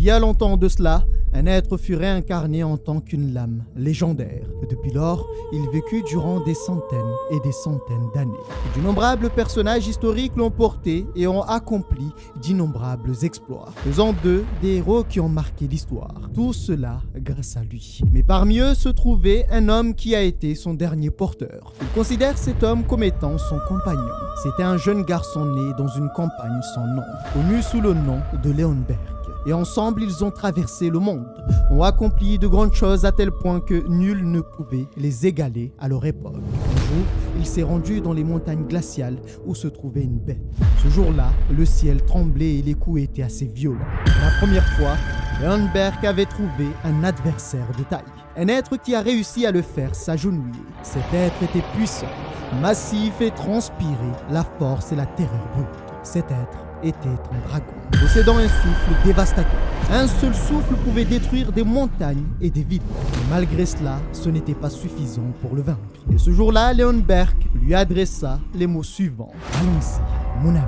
Il y a longtemps de cela, un être fut réincarné en tant qu'une lame légendaire. Depuis lors, il vécut durant des centaines et des centaines d'années. D'innombrables personnages historiques l'ont porté et ont accompli d'innombrables exploits, faisant d'eux des héros qui ont marqué l'histoire. Tout cela grâce à lui. Mais parmi eux se trouvait un homme qui a été son dernier porteur. Il considère cet homme comme étant son compagnon. C'était un jeune garçon né dans une campagne sans nom, connu sous le nom de Leonberg. Et ensemble, ils ont traversé le monde, ont accompli de grandes choses à tel point que nul ne pouvait les égaler à leur époque. Un jour, il s'est rendu dans les montagnes glaciales où se trouvait une bête. Ce jour-là, le ciel tremblait et les coups étaient assez violents. La première fois, Leonberg avait trouvé un adversaire de taille. Un être qui a réussi à le faire s'agenouiller. Cet être était puissant, massif et transpirait la force et la terreur brute. Cet être était un dragon, possédant un souffle dévastateur. Un seul souffle pouvait détruire des montagnes et des villes. Mais malgré cela, ce n'était pas suffisant pour le vaincre. Et ce jour-là, Leonberg lui adressa les mots suivants. « Allons-y, mon ami. »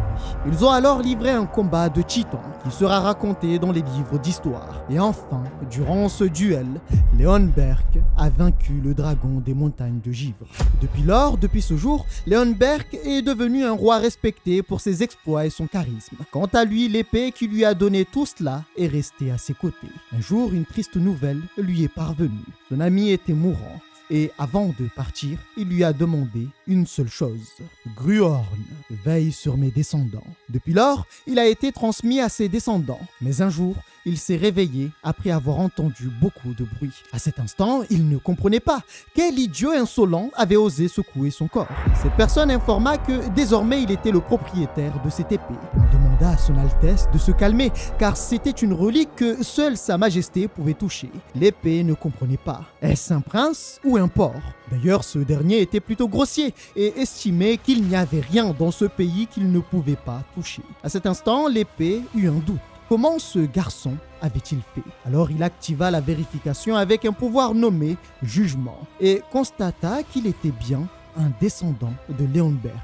Ils ont alors livré un combat de titans qui sera raconté dans les livres d'histoire. Et enfin, durant ce duel, Leonberg a vaincu le dragon des montagnes de givre. Depuis lors, depuis ce jour, Leonberg est devenu un roi respecté pour ses exploits et son charisme. Quant à lui, l'épée qui lui a donné tout cela est restée à ses côtés. Un jour, une triste nouvelle lui est parvenue. Son ami était mourant. Et avant de partir, il lui a demandé une seule chose. « Gruhorn, veille sur mes descendants. » Depuis lors, il a été transmis à ses descendants. Mais un jour, il s'est réveillé après avoir entendu beaucoup de bruit. À cet instant, il ne comprenait pas. Quel idiot insolent avait osé secouer son corps? Cette personne informa que désormais il était le propriétaire de cette épée. On demanda à son Altesse de se calmer, car c'était une relique que seule sa majesté pouvait toucher. L'épée ne comprenait pas. Est-ce un prince ou un porc? D'ailleurs, ce dernier était plutôt grossier et estimait qu'il n'y avait rien dans ce pays qu'il ne pouvait pas toucher. À cet instant, l'épée eut un doute. Comment ce garçon avait-il fait? Alors il activa la vérification avec un pouvoir nommé jugement et constata qu'il était bien un descendant de Leonberg.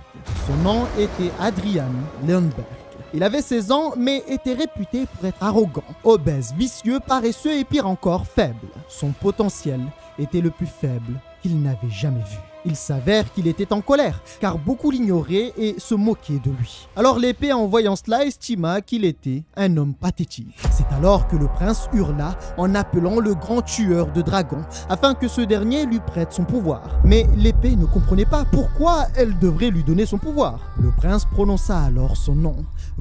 Son nom était Adrian Leonberg. Il avait 16 ans, mais était réputé pour être arrogant, obèse, vicieux, paresseux et pire encore, faible. Son potentiel était le plus faible qu'il n'avait jamais vu. Il s'avère qu'il était en colère, car beaucoup l'ignoraient et se moquaient de lui. Alors l'épée, en voyant cela, estima qu'il était un homme pathétique. C'est alors que le prince hurla en appelant le grand tueur de dragons, afin que ce dernier lui prête son pouvoir. Mais l'épée ne comprenait pas pourquoi elle devrait lui donner son pouvoir. Le prince prononça alors son nom,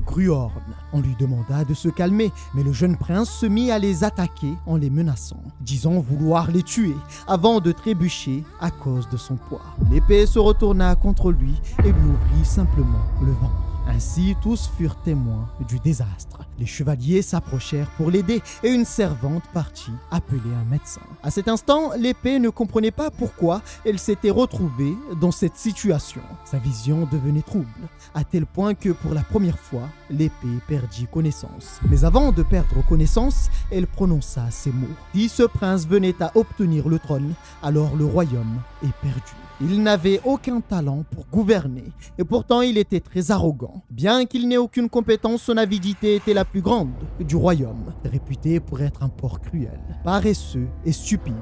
Gruhorn. On lui demanda de se calmer, mais le jeune prince se mit à les attaquer en les menaçant, disant vouloir les tuer, avant de trébucher à cause de son poids. L'épée se retourna contre lui et lui ouvrit simplement le ventre. Ainsi, tous furent témoins du désastre. Les chevaliers s'approchèrent pour l'aider et une servante partit appeler un médecin. À cet instant, l'épée ne comprenait pas pourquoi elle s'était retrouvée dans cette situation. Sa vision devenait trouble, à tel point que pour la première fois, l'épée perdit connaissance. Mais avant de perdre connaissance, elle prononça ces mots. Si ce prince venait à obtenir le trône, alors le royaume est perdu. Il n'avait aucun talent pour gouverner et pourtant il était très arrogant. Bien qu'il n'ait aucune compétence, son avidité était la plus grande du royaume. Réputé pour être un porc cruel, paresseux et stupide,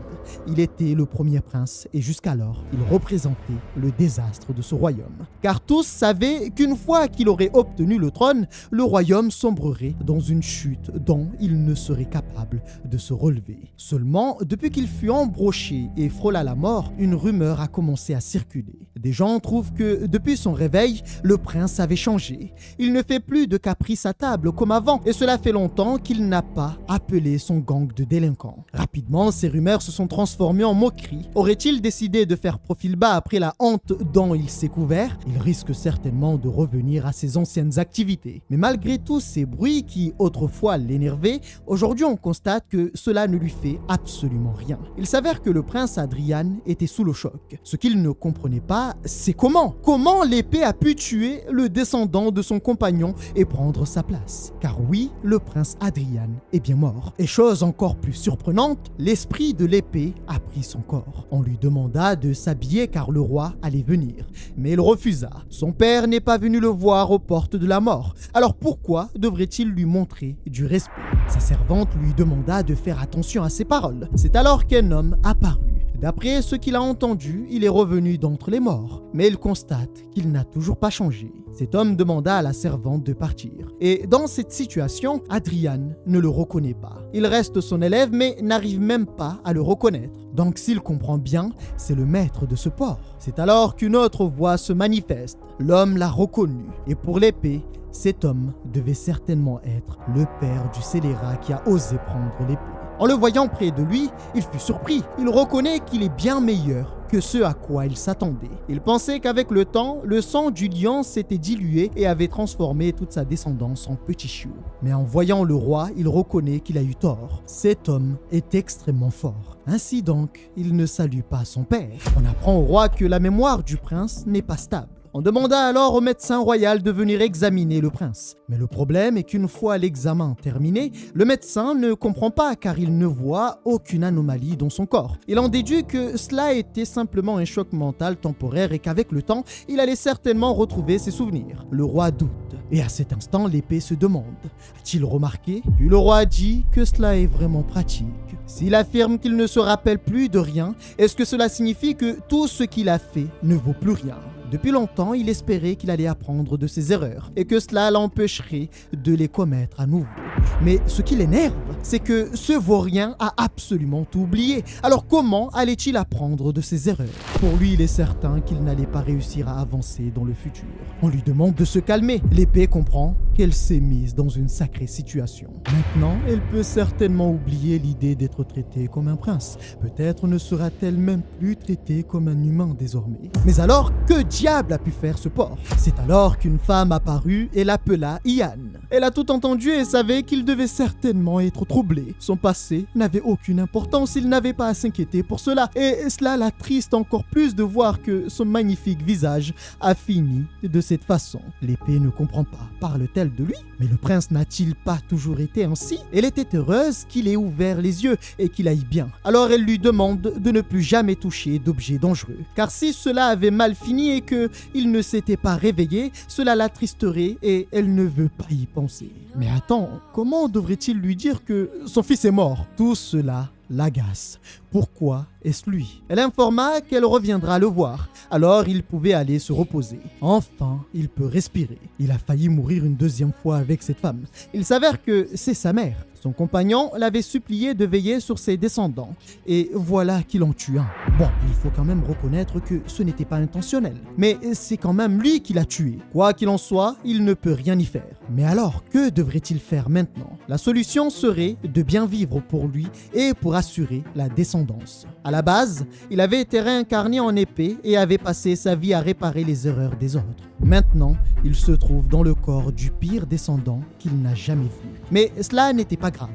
il était le premier prince et jusqu'alors, il représentait le désastre de ce royaume. Car tous savaient qu'une fois qu'il aurait obtenu le trône, le royaume sombrerait dans une chute dont il ne serait capable de se relever. Seulement, depuis qu'il fut embroché et frôla la mort, une rumeur a commencé à circuler. Des gens trouvent que depuis son réveil, le prince avait changé. Il ne fait plus de caprices à table comme avant et cela fait longtemps qu'il n'a pas appelé son gang de délinquants. Rapidement, ces rumeurs se sont transformées en moqueries. Aurait-il décidé de faire profil bas après la honte dont il s'est couvert? Il risque certainement de revenir à ses anciennes activités. Mais malgré tous ces bruits qui autrefois l'énervaient, aujourd'hui on constate que cela ne lui fait absolument rien. Il s'avère que le prince Adrian était sous le choc. Ce qu'il ne comprenait pas, là, c'est comment l'épée a pu tuer le descendant de son compagnon et prendre sa place. Car oui, le prince Adrian est bien mort. Et chose encore plus surprenante, l'esprit de l'épée a pris son corps. On lui demanda de s'habiller car le roi allait venir, mais il refusa. Son père n'est pas venu le voir aux portes de la mort, alors pourquoi devrait-il lui montrer du respect? Sa servante lui demanda de faire attention à ses paroles. C'est alors qu'un homme apparut. D'après ce qu'il a entendu, il est revenu d'entre les morts, mais il constate qu'il n'a toujours pas changé. Cet homme demanda à la servante de partir. Et dans cette situation, Adrian ne le reconnaît pas. Il reste son élève, mais n'arrive même pas à le reconnaître. Donc s'il comprend bien, c'est le maître de ce port. C'est alors qu'une autre voix se manifeste. L'homme l'a reconnu, et pour l'épée, cet homme devait certainement être le père du scélérat qui a osé prendre l'épée. En le voyant près de lui, il fut surpris. Il reconnaît qu'il est bien meilleur que ce à quoi il s'attendait. Il pensait qu'avec le temps, le sang du lion s'était dilué et avait transformé toute sa descendance en petit chiot. Mais en voyant le roi, il reconnaît qu'il a eu tort. Cet homme est extrêmement fort. Ainsi donc, il ne salue pas son père. On apprend au roi que la mémoire du prince n'est pas stable. On demanda alors au médecin royal de venir examiner le prince. Mais le problème est qu'une fois l'examen terminé, le médecin ne comprend pas car il ne voit aucune anomalie dans son corps. Il en déduit que cela était simplement un choc mental temporaire et qu'avec le temps, il allait certainement retrouver ses souvenirs. Le roi doute. Et à cet instant, l'épée se demande, a-t-il remarqué? Puis le roi dit que cela est vraiment pratique. S'il affirme qu'il ne se rappelle plus de rien, est-ce que cela signifie que tout ce qu'il a fait ne vaut plus rien? Depuis longtemps, il espérait qu'il allait apprendre de ses erreurs et que cela l'empêcherait de les commettre à nouveau. Mais ce qui l'énerve, c'est que ce vaurien a absolument tout oublié. Alors comment allait-il apprendre de ses erreurs? Pour lui, il est certain qu'il n'allait pas réussir à avancer dans le futur. On lui demande de se calmer. L'épée comprend qu'elle s'est mise dans une sacrée situation. Maintenant, elle peut certainement oublier l'idée d'être traitée comme un prince. Peut-être ne sera-t-elle même plus traitée comme un humain désormais. Mais alors, que diable a pu faire ce porc? C'est alors qu'une femme apparut et l'appela Ian. Elle a tout entendu et savait qu'il devait certainement être troublé. Son passé n'avait aucune importance, il n'avait pas à s'inquiéter pour cela. Et cela l'attriste encore plus de voir que son magnifique visage a fini de cette façon. L'épée ne comprend pas. Parle-t-elle de lui? Mais le prince n'a-t-il pas toujours été ainsi? Elle était heureuse qu'il ait ouvert les yeux et qu'il aille bien. Alors elle lui demande de ne plus jamais toucher d'objets dangereux. Car si cela avait mal fini et qu'il ne s'était pas réveillé, cela l'attristerait et elle ne veut pas y penser. Mais attends, comment devrait-il lui dire que son fils est mort? Tout cela l'agace. Pourquoi est-ce lui? Elle informa qu'elle reviendra le voir. Alors il pouvait aller se reposer. Enfin, il peut respirer. Il a failli mourir une deuxième fois avec cette femme. Il s'avère que c'est sa mère. Son compagnon l'avait supplié de veiller sur ses descendants. Et voilà qu'il en tue un. Bon, il faut quand même reconnaître que ce n'était pas intentionnel. Mais c'est quand même lui qui l'a tué. Quoi qu'il en soit, il ne peut rien y faire. Mais alors, que devrait-il faire maintenant? La solution serait de bien vivre pour lui et pour assurer la descendance. À la base, il avait été réincarné en épée et avait passé sa vie à réparer les erreurs des autres. Maintenant, il se trouve dans le corps du pire descendant qu'il n'a jamais vu. Mais cela n'était pas grave,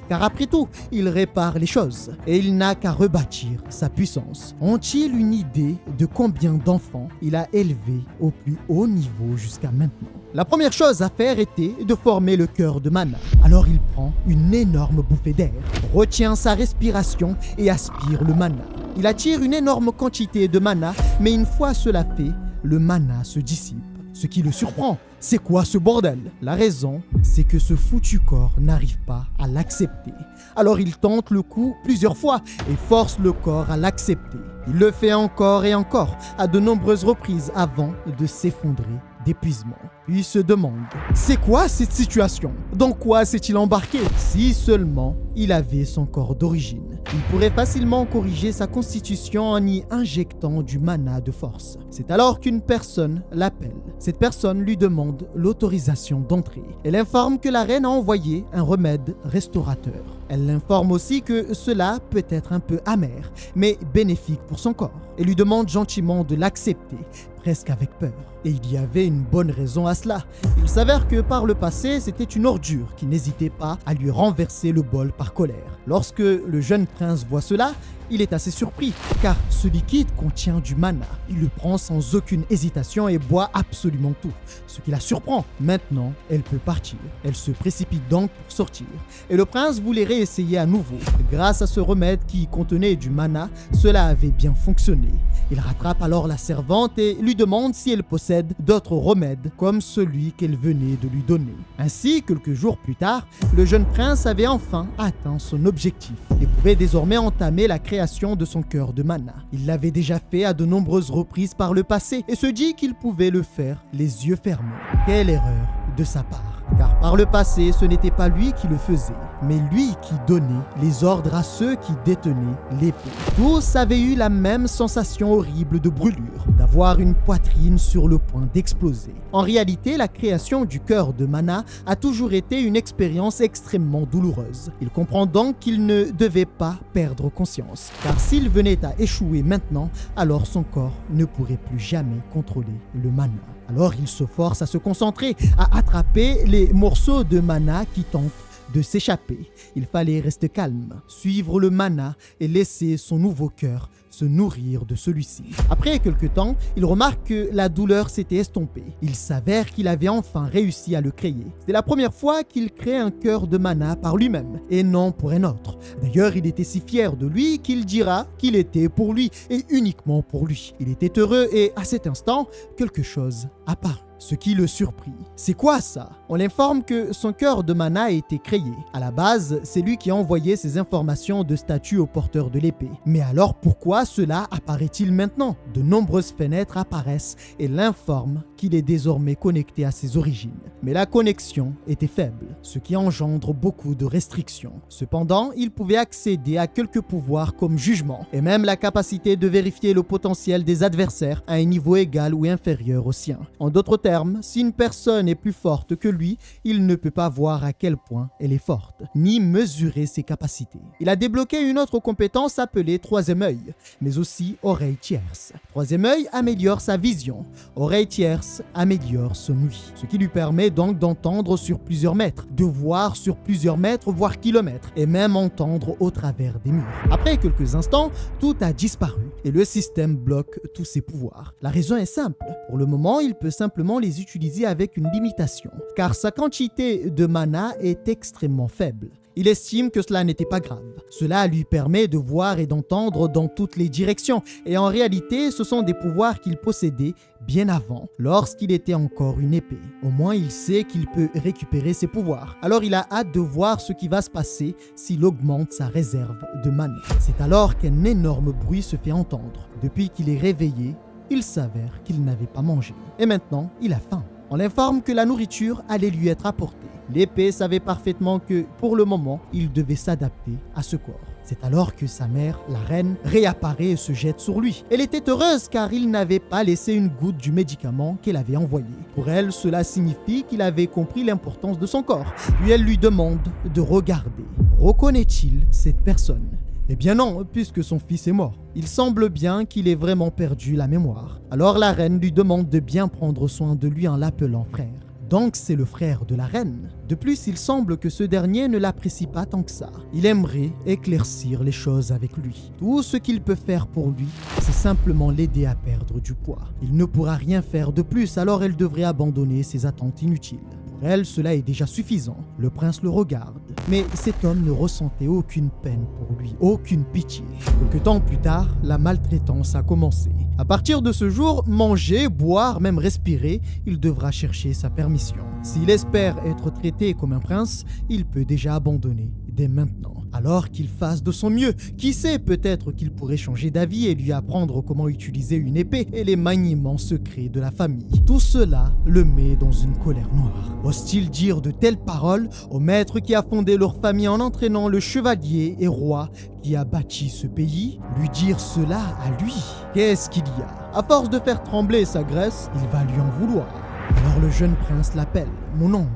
car après tout, il répare les choses et il n'a qu'à rebâtir sa puissance. Ont-ils une idée de combien d'enfants il a élevés au plus haut niveau jusqu'à maintenant? La première chose à faire était de former le cœur de Mana. Alors il prend une énorme bouffée d'air, retient sa respiration et aspire le mana. Il attire une énorme quantité de mana, mais une fois cela fait, le mana se dissipe. Ce qui le surprend, c'est quoi ce bordel? La raison, c'est que ce foutu corps n'arrive pas à l'accepter. Alors il tente le coup plusieurs fois et force le corps à l'accepter. Il le fait encore et encore, à de nombreuses reprises avant de s'effondrer d'épuisement. Puis il se demande, c'est quoi cette situation? Dans quoi s'est-il embarqué? Si seulement il avait son corps d'origine, il pourrait facilement corriger sa constitution en y injectant du mana de force. C'est alors qu'une personne l'appelle. Cette personne lui demande l'autorisation d'entrer. Elle informe que la reine a envoyé un remède restaurateur. Elle l'informe aussi que cela peut être un peu amer, mais bénéfique pour son corps. Elle lui demande gentiment de l'accepter, presque avec peur. Et il y avait une bonne raison à cela. Il s'avère que par le passé, c'était une ordure qui n'hésitait pas à lui renverser le bol par colère. Lorsque le jeune prince voit cela, il est assez surpris, car ce liquide contient du mana. Il le prend sans aucune hésitation et boit absolument tout, ce qui la surprend. Maintenant, elle peut partir. Elle se précipite donc pour sortir. Et le prince voulait réessayer à nouveau. Grâce à ce remède qui contenait du mana, cela avait bien fonctionné. Il rattrape alors la servante et lui demande si elle possède d'autres remèdes comme celui qu'elle venait de lui donner. Ainsi, quelques jours plus tard, le jeune prince avait enfin atteint son objectif et pouvait désormais entamer la création de son cœur de mana. Il l'avait déjà fait à de nombreuses reprises par le passé et se dit qu'il pouvait le faire les yeux fermés. Quelle erreur de sa part! Car par le passé, ce n'était pas lui qui le faisait, mais lui qui donnait les ordres à ceux qui détenaient l'épée. Tous avaient eu la même sensation horrible de brûlure, d'avoir une poitrine sur le point d'exploser. En réalité, la création du cœur de mana a toujours été une expérience extrêmement douloureuse. Il comprend donc qu'il ne devait pas perdre conscience, car s'il venait à échouer maintenant, alors son corps ne pourrait plus jamais contrôler le mana. Alors il se force à se concentrer, à attraper les morceaux de mana qui tentent de s'échapper. Il fallait rester calme, suivre le mana et laisser son nouveau cœur se nourrir de celui-ci. Après quelque temps, il remarque que la douleur s'était estompée. Il s'avère qu'il avait enfin réussi à le créer. C'est la première fois qu'il crée un cœur de mana par lui-même et non pour un autre. D'ailleurs, il était si fier de lui qu'il dira qu'il était pour lui et uniquement pour lui. Il était heureux et à cet instant, quelque chose apparut. Ce qui le surprit. C'est quoi ça? On l'informe que son cœur de mana a été créé. À la base, c'est lui qui a envoyé ces informations de statut au porteur de l'épée. Mais alors pourquoi cela apparaît-il maintenant? De nombreuses fenêtres apparaissent et l'informent qu'il est désormais connecté à ses origines. Mais la connexion était faible, ce qui engendre beaucoup de restrictions. Cependant, il pouvait accéder à quelques pouvoirs comme jugement et même la capacité de vérifier le potentiel des adversaires à un niveau égal ou inférieur au sien. En d'autres termes, si une personne est plus forte que lui, il ne peut pas voir à quel point elle est forte, ni mesurer ses capacités. Il a débloqué une autre compétence appelée troisième œil, mais aussi oreille tierce. Troisième œil améliore sa vision, oreille tierce améliore son ouïe, ce qui lui permet donc d'entendre sur plusieurs mètres, de voir sur plusieurs mètres, voire kilomètres, et même entendre au travers des murs. Après quelques instants, tout a disparu et le système bloque tous ses pouvoirs. La raison est simple. Pour le moment, il peut simplement les utiliser avec une limitation, car sa quantité de mana est extrêmement faible. Il estime que cela n'était pas grave. Cela lui permet de voir et d'entendre dans toutes les directions, et en réalité, ce sont des pouvoirs qu'il possédait bien avant, lorsqu'il était encore une épée. Au moins, il sait qu'il peut récupérer ses pouvoirs. Alors, il a hâte de voir ce qui va se passer s'il augmente sa réserve de mana. C'est alors qu'un énorme bruit se fait entendre. Depuis qu'il est réveillé, il s'avère qu'il n'avait pas mangé. Et maintenant, il a faim. On l'informe que la nourriture allait lui être apportée. L'épée savait parfaitement que, pour le moment, il devait s'adapter à ce corps. C'est alors que sa mère, la reine, réapparaît et se jette sur lui. Elle était heureuse car il n'avait pas laissé une goutte du médicament qu'elle avait envoyé. Pour elle, cela signifie qu'il avait compris l'importance de son corps. Puis elle lui demande de regarder. Reconnaît-il cette personne? Eh bien non, puisque son fils est mort. Il semble bien qu'il ait vraiment perdu la mémoire. Alors la reine lui demande de bien prendre soin de lui en l'appelant frère. Donc c'est le frère de la reine. De plus, il semble que ce dernier ne l'apprécie pas tant que ça. Il aimerait éclaircir les choses avec lui. Tout ce qu'il peut faire pour lui, c'est simplement l'aider à perdre du poids. Il ne pourra rien faire de plus, alors elle devrait abandonner ses attentes inutiles. Pour elle, cela est déjà suffisant. Le prince le regarde. Mais cet homme ne ressentait aucune peine pour lui, aucune pitié. Quelque temps plus tard, la maltraitance a commencé. À partir de ce jour, manger, boire, même respirer, il devra chercher sa permission. S'il espère être traité comme un prince, il peut déjà abandonner dès maintenant. Alors qu'il fasse de son mieux. Qui sait, peut-être qu'il pourrait changer d'avis et lui apprendre comment utiliser une épée et les maniements secrets de la famille. Tout cela le met dans une colère noire. Ose-t-il dire de telles paroles au maître qui a fondé leur famille en entraînant le chevalier et roi qui a bâti ce pays? Lui dire cela à lui? Qu'est-ce qu'il y a? À force de faire trembler sa graisse, il va lui en vouloir. Alors le jeune prince l'appelle, mon oncle.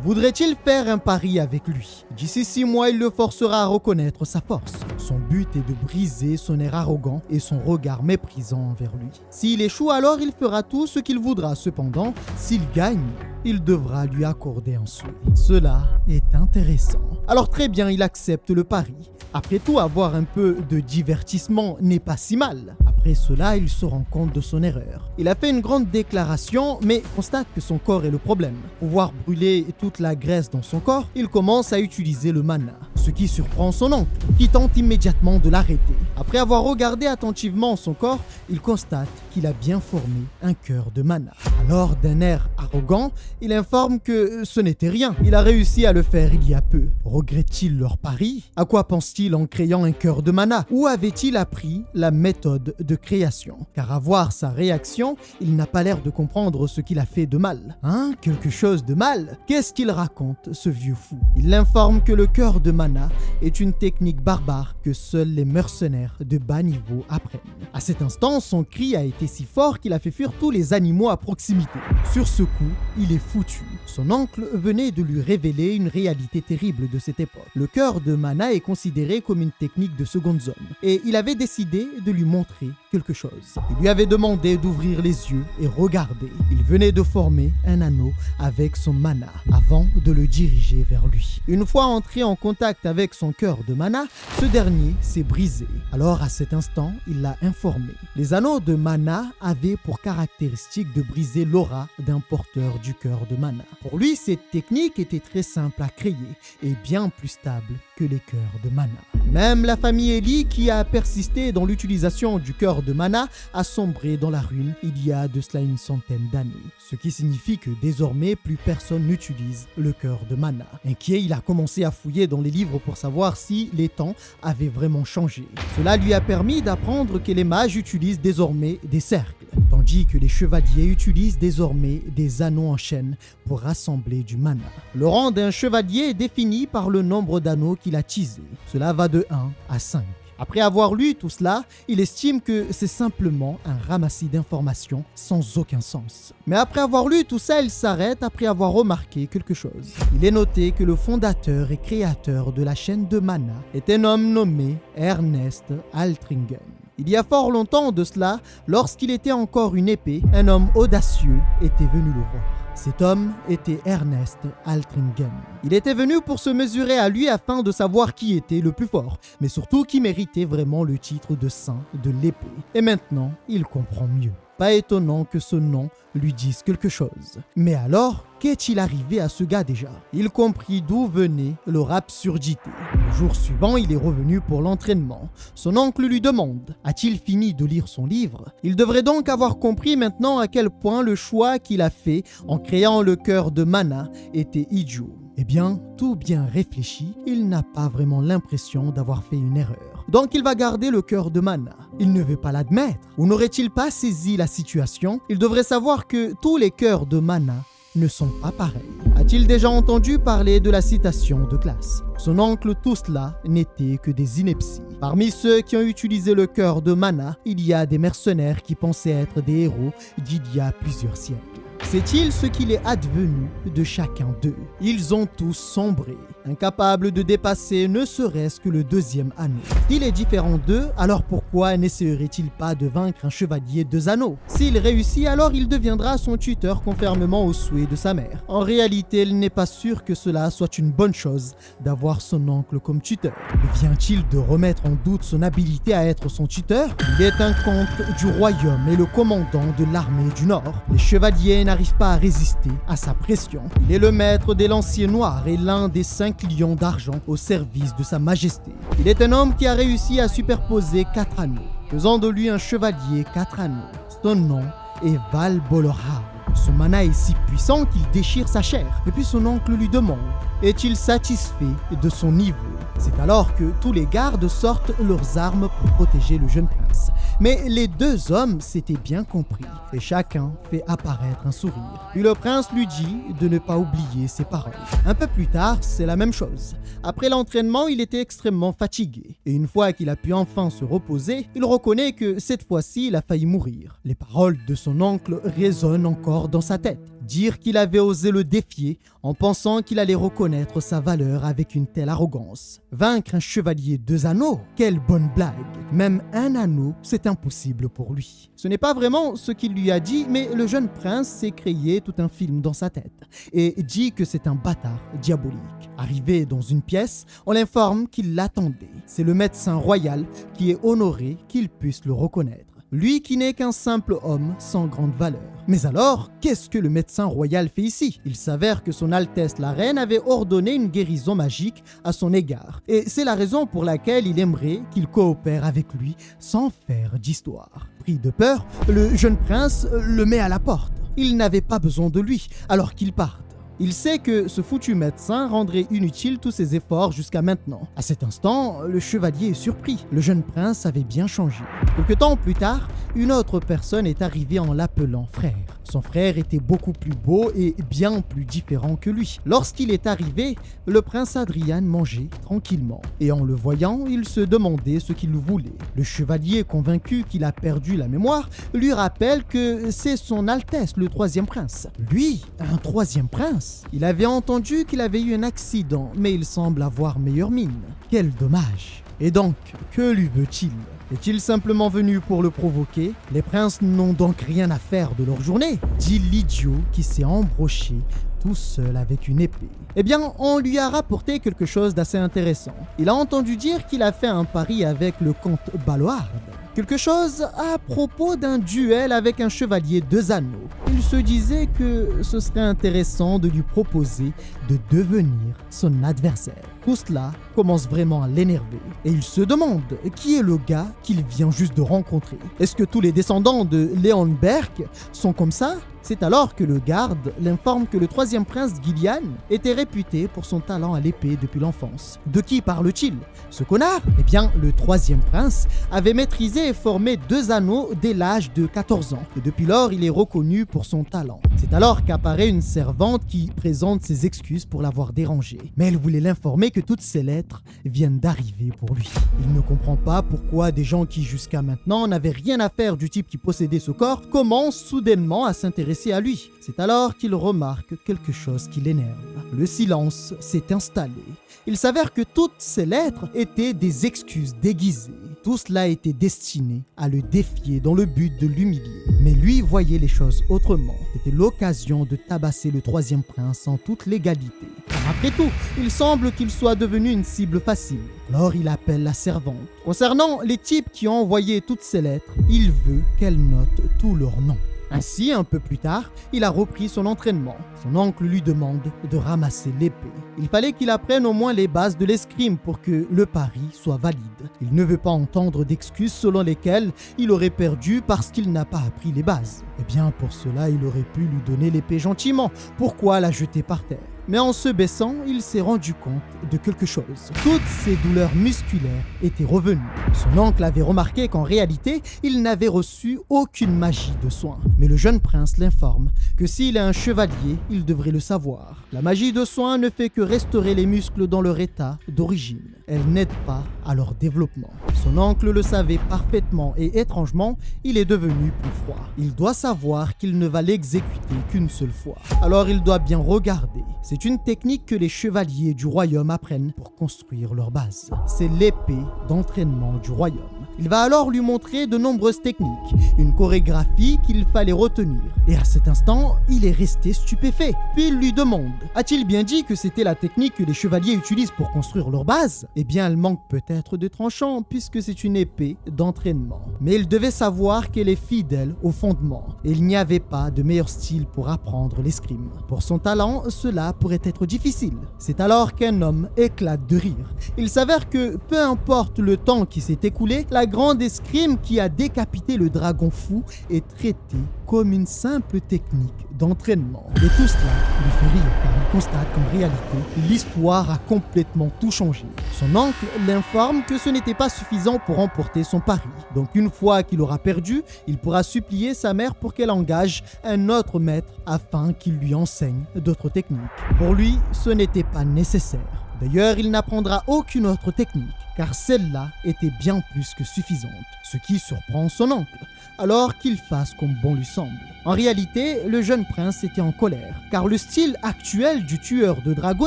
Voudrait-il faire un pari avec lui? D'ici 6 mois, il le forcera à reconnaître sa force. Son but est de briser son air arrogant et son regard méprisant envers lui. S'il échoue, alors il fera tout ce qu'il voudra. Cependant, s'il gagne, il devra lui accorder un souhait. Cela est intéressant. Alors très bien, il accepte le pari. Après tout, avoir un peu de divertissement n'est pas si mal. Après cela, il se rend compte de son erreur. Il a fait une grande déclaration, mais constate que son corps est le problème. Pour pouvoir brûler toute la graisse dans son corps, il commence à utiliser le mana, ce qui surprend son oncle, qui tente immédiatement de l'arrêter. Après avoir regardé attentivement son corps, il constate qu'il a bien formé un cœur de mana. Alors, d'un air arrogant, il informe que ce n'était rien. Il a réussi à le faire il y a peu. Regrette-t-il leur pari? À quoi pense-t-il en créant un cœur de mana? Où avait-il appris la méthode de création? Car à voir sa réaction, il n'a pas l'air de comprendre ce qu'il a fait de mal. Hein? Quelque chose de mal? Qu'est-ce qu'il raconte, ce vieux fou? Il l'informe que le cœur de mana est une technique barbare que seuls les mercenaires de bas niveau apprennent. À cet instant, son cri a été si fort qu'il a fait fuir tous les animaux à proximité. Sur ce coup, il est foutu. Son oncle venait de lui révéler une réalité terrible de cette époque. Le cœur de mana est considéré comme une technique de seconde zone et il avait décidé de lui montrer quelque chose. Il lui avait demandé d'ouvrir les yeux et regarder. Il venait de former un anneau avec son mana avant de le diriger vers lui. Une fois entré en contact avec son cœur de mana, ce dernier s'est brisé. Alors à cet instant, il l'a informé. Les anneaux de mana avaient pour caractéristique de briser l'aura d'un porteur du cœur de mana. Pour lui, cette technique était très simple à créer et bien plus stable que les cœurs de mana. Même la famille Eli, qui a persisté dans l'utilisation du cœur de mana, a sombré dans la ruine il y a de cela une centaine d'années. Ce qui signifie que désormais, plus personne n'utilise le cœur de mana. Inquiet, il a commencé à fouiller dans les livres pour savoir si les temps avaient vraiment changé. Cela lui a permis d'apprendre que les mages utilisent désormais des cercles, tandis que les chevaliers utilisent désormais des anneaux en chaîne pour rassembler du mana. Le rang d'un chevalier est défini par le nombre d'anneaux qu'il a tissés. Cela va de 1 à 5. Après avoir lu tout cela, il estime que c'est simplement un ramassis d'informations sans aucun sens. Mais après avoir lu tout ça, il s'arrête après avoir remarqué quelque chose. Il est noté que le fondateur et créateur de la chaîne de mana est un homme nommé Ernest Altringen. Il y a fort longtemps de cela, lorsqu'il était encore une épée, un homme audacieux était venu le voir. Cet homme était Ernest Altringen. Il était venu pour se mesurer à lui afin de savoir qui était le plus fort, mais surtout qui méritait vraiment le titre de saint de l'épée. Et maintenant, il comprend mieux. Pas étonnant que ce nom lui dise quelque chose. Mais alors, qu'est-il arrivé à ce gars déjà? Il comprit d'où venait leur absurdité. Le jour suivant, il est revenu pour l'entraînement. Son oncle lui demande: a-t-il fini de lire son livre? Il devrait donc avoir compris maintenant à quel point le choix qu'il a fait en créant le cœur de mana était idiot. Eh bien, tout bien réfléchi, il n'a pas vraiment l'impression d'avoir fait une erreur. Donc il va garder le cœur de mana. Il ne veut pas l'admettre. Ou n'aurait-il pas saisi la situation? Il devrait savoir que tous les cœurs de mana ne sont pas pareils. A-t-il déjà entendu parler de la citation de classe? Son oncle, tout cela n'était que des inepties. Parmi ceux qui ont utilisé le cœur de mana, il y a des mercenaires qui pensaient être des héros d'il y a plusieurs siècles. C'est-il ce qu'il est advenu de chacun d'eux? Ils ont tous sombré, incapables de dépasser ne serait-ce que le deuxième anneau. S'il est différent d'eux, alors pourquoi n'essayerait-il pas de vaincre un chevalier 2 anneaux? S'il réussit, alors il deviendra son tuteur conformément au souhait de sa mère. En réalité, il n'est pas sûr que cela soit une bonne chose d'avoir son oncle comme tuteur. Vient-il de remettre en doute son habilité à être son tuteur? Il est un comte du royaume et le commandant de l'armée du Nord. Les chevaliers n'arrivent pas à résister à sa pression. Il est le maître des lanciers noirs et l'un des 5 lions d'argent au service de sa majesté. Il est un homme qui a réussi à superposer 4 anneaux, faisant de lui un chevalier 4 anneaux. Son nom est Valbolorhar. Son mana est si puissant qu'il déchire sa chair. Et puis son oncle lui demande: est-il satisfait de son niveau? C'est alors que tous les gardes sortent leurs armes pour protéger le jeune prince. Mais les 2 hommes s'étaient bien compris et chacun fait apparaître un sourire. Puis le prince lui dit de ne pas oublier ses paroles. Un peu plus tard, c'est la même chose. Après l'entraînement, il était extrêmement fatigué. Et une fois qu'il a pu enfin se reposer, il reconnaît que cette fois-ci, il a failli mourir. Les paroles de son oncle résonnent encore dans sa tête. Dire qu'il avait osé le défier en pensant qu'il allait reconnaître sa valeur avec une telle arrogance. Vaincre un chevalier 2 anneaux? Quelle bonne blague! Même un anneau, c'est impossible pour lui. Ce n'est pas vraiment ce qu'il lui a dit, mais le jeune prince s'est créé tout un film dans sa tête et dit que c'est un bâtard diabolique. Arrivé dans une pièce, on l'informe qu'il l'attendait. C'est le médecin royal qui est honoré qu'il puisse le reconnaître. Lui qui n'est qu'un simple homme sans grande valeur. Mais alors, qu'est-ce que le médecin royal fait ici? Il s'avère que son Altesse la Reine avait ordonné une guérison magique à son égard. Et c'est la raison pour laquelle il aimerait qu'il coopère avec lui sans faire d'histoire. Pris de peur, le jeune prince le met à la porte. Il n'avait pas besoin de lui, alors qu'il parte. Il sait que ce foutu médecin rendrait inutile tous ses efforts jusqu'à maintenant. À cet instant, le chevalier est surpris. Le jeune prince avait bien changé. Quelque temps plus tard, une autre personne est arrivée en l'appelant frère. Son frère était beaucoup plus beau et bien plus différent que lui. Lorsqu'il est arrivé, le prince Adrian mangeait tranquillement. Et en le voyant, il se demandait ce qu'il voulait. Le chevalier, convaincu qu'il a perdu la mémoire, lui rappelle que c'est son Altesse, le 3e prince. Lui, un 3e prince? Il avait entendu qu'il avait eu un accident, mais il semble avoir meilleure mine. Quel dommage! Et donc, que lui veut-il? Est-il simplement venu pour le provoquer? Les princes n'ont donc rien à faire de leur journée, dit l'idiot qui s'est embroché tout seul avec une épée. Eh bien, on lui a rapporté quelque chose d'assez intéressant. Il a entendu dire qu'il a fait un pari avec le comte Baloard. Quelque chose à propos d'un duel avec un chevalier 2 anneaux. Il se disait que ce serait intéressant de lui proposer de devenir son adversaire. Tout cela commence vraiment à l'énerver et il se demande qui est le gars qu'il vient juste de rencontrer. Est-ce que tous les descendants de Leonberg sont comme ça? C'est alors que le garde l'informe que le 3e prince Gillian était réputé pour son talent à l'épée depuis l'enfance. De qui parle-t-il? Ce connard? Eh bien, le 3e prince avait maîtrisé et formé 2 anneaux dès l'âge de 14 ans. Et depuis lors, il est reconnu pour son talent. C'est alors qu'apparaît une servante qui présente ses excuses pour l'avoir dérangé. Mais elle voulait l'informer que toutes ces lettres viennent d'arriver pour lui. Il ne comprend pas pourquoi des gens qui jusqu'à maintenant n'avaient rien à faire du type qui possédait ce corps commencent soudainement à s'intéresser à lui. C'est alors qu'il remarque quelque chose qui l'énerve. Le silence s'est installé. Il s'avère que toutes ces lettres étaient des excuses déguisées. Tout cela était destiné à le défier dans le but de l'humilier. Mais lui voyait les choses autrement. C'était l'occasion de tabasser le 3e prince en toute légalité. Car après tout, il semble qu'il soit devenu une cible facile. Alors il appelle la servante. Concernant les types qui ont envoyé toutes ces lettres, il veut qu'elle note tous leurs noms. Ainsi, un peu plus tard, il a repris son entraînement. Son oncle lui demande de ramasser l'épée. Il fallait qu'il apprenne au moins les bases de l'escrime pour que le pari soit valide. Il ne veut pas entendre d'excuses selon lesquelles il aurait perdu parce qu'il n'a pas appris les bases. Eh bien, pour cela, il aurait pu lui donner l'épée gentiment. Pourquoi la jeter par terre? Mais en se baissant, il s'est rendu compte de quelque chose. Toutes ses douleurs musculaires étaient revenues. Son oncle avait remarqué qu'en réalité, il n'avait reçu aucune magie de soin. Mais le jeune prince l'informe que s'il est un chevalier, il devrait le savoir. La magie de soin ne fait que restaurer les muscles dans leur état d'origine. Elle n'aide pas à leur développement. Son oncle le savait parfaitement et étrangement, il est devenu plus froid. Il doit savoir qu'il ne va l'exécuter qu'une seule fois. Alors il doit bien regarder. C'est une technique que les chevaliers du royaume apprennent pour construire leur base. C'est l'épée d'entraînement du royaume. Il va alors lui montrer de nombreuses techniques, une chorégraphie qu'il fallait retenir. Et à cet instant, il est resté stupéfait. Puis il lui demande, a-t-il bien dit que c'était la technique que les chevaliers utilisent pour construire leur base? Eh bien, elle manque peut-être de tranchant puisque c'est une épée d'entraînement. Mais il devait savoir qu'elle est fidèle au fondement. Et il n'y avait pas de meilleur style pour apprendre l'escrime. Pour son talent, cela pourrait être difficile. C'est alors qu'un homme éclate de rire. Il s'avère que, peu importe le temps qui s'est écoulé, la grande escrime qui a décapité le dragon fou est traitée comme une simple technique d'entraînement. Et tout cela lui fait rire car il constate qu'en réalité, l'histoire a complètement tout changé. Son oncle l'informe que ce n'était pas suffisant pour remporter son pari. Donc une fois qu'il aura perdu, il pourra supplier sa mère pour qu'elle engage un autre maître afin qu'il lui enseigne d'autres techniques. Pour lui, ce n'était pas nécessaire. D'ailleurs, il n'apprendra aucune autre technique, car celle-là était bien plus que suffisante, ce qui surprend son oncle, alors qu'il fasse comme bon lui semble. En réalité, le jeune prince était en colère, car le style actuel du tueur de dragons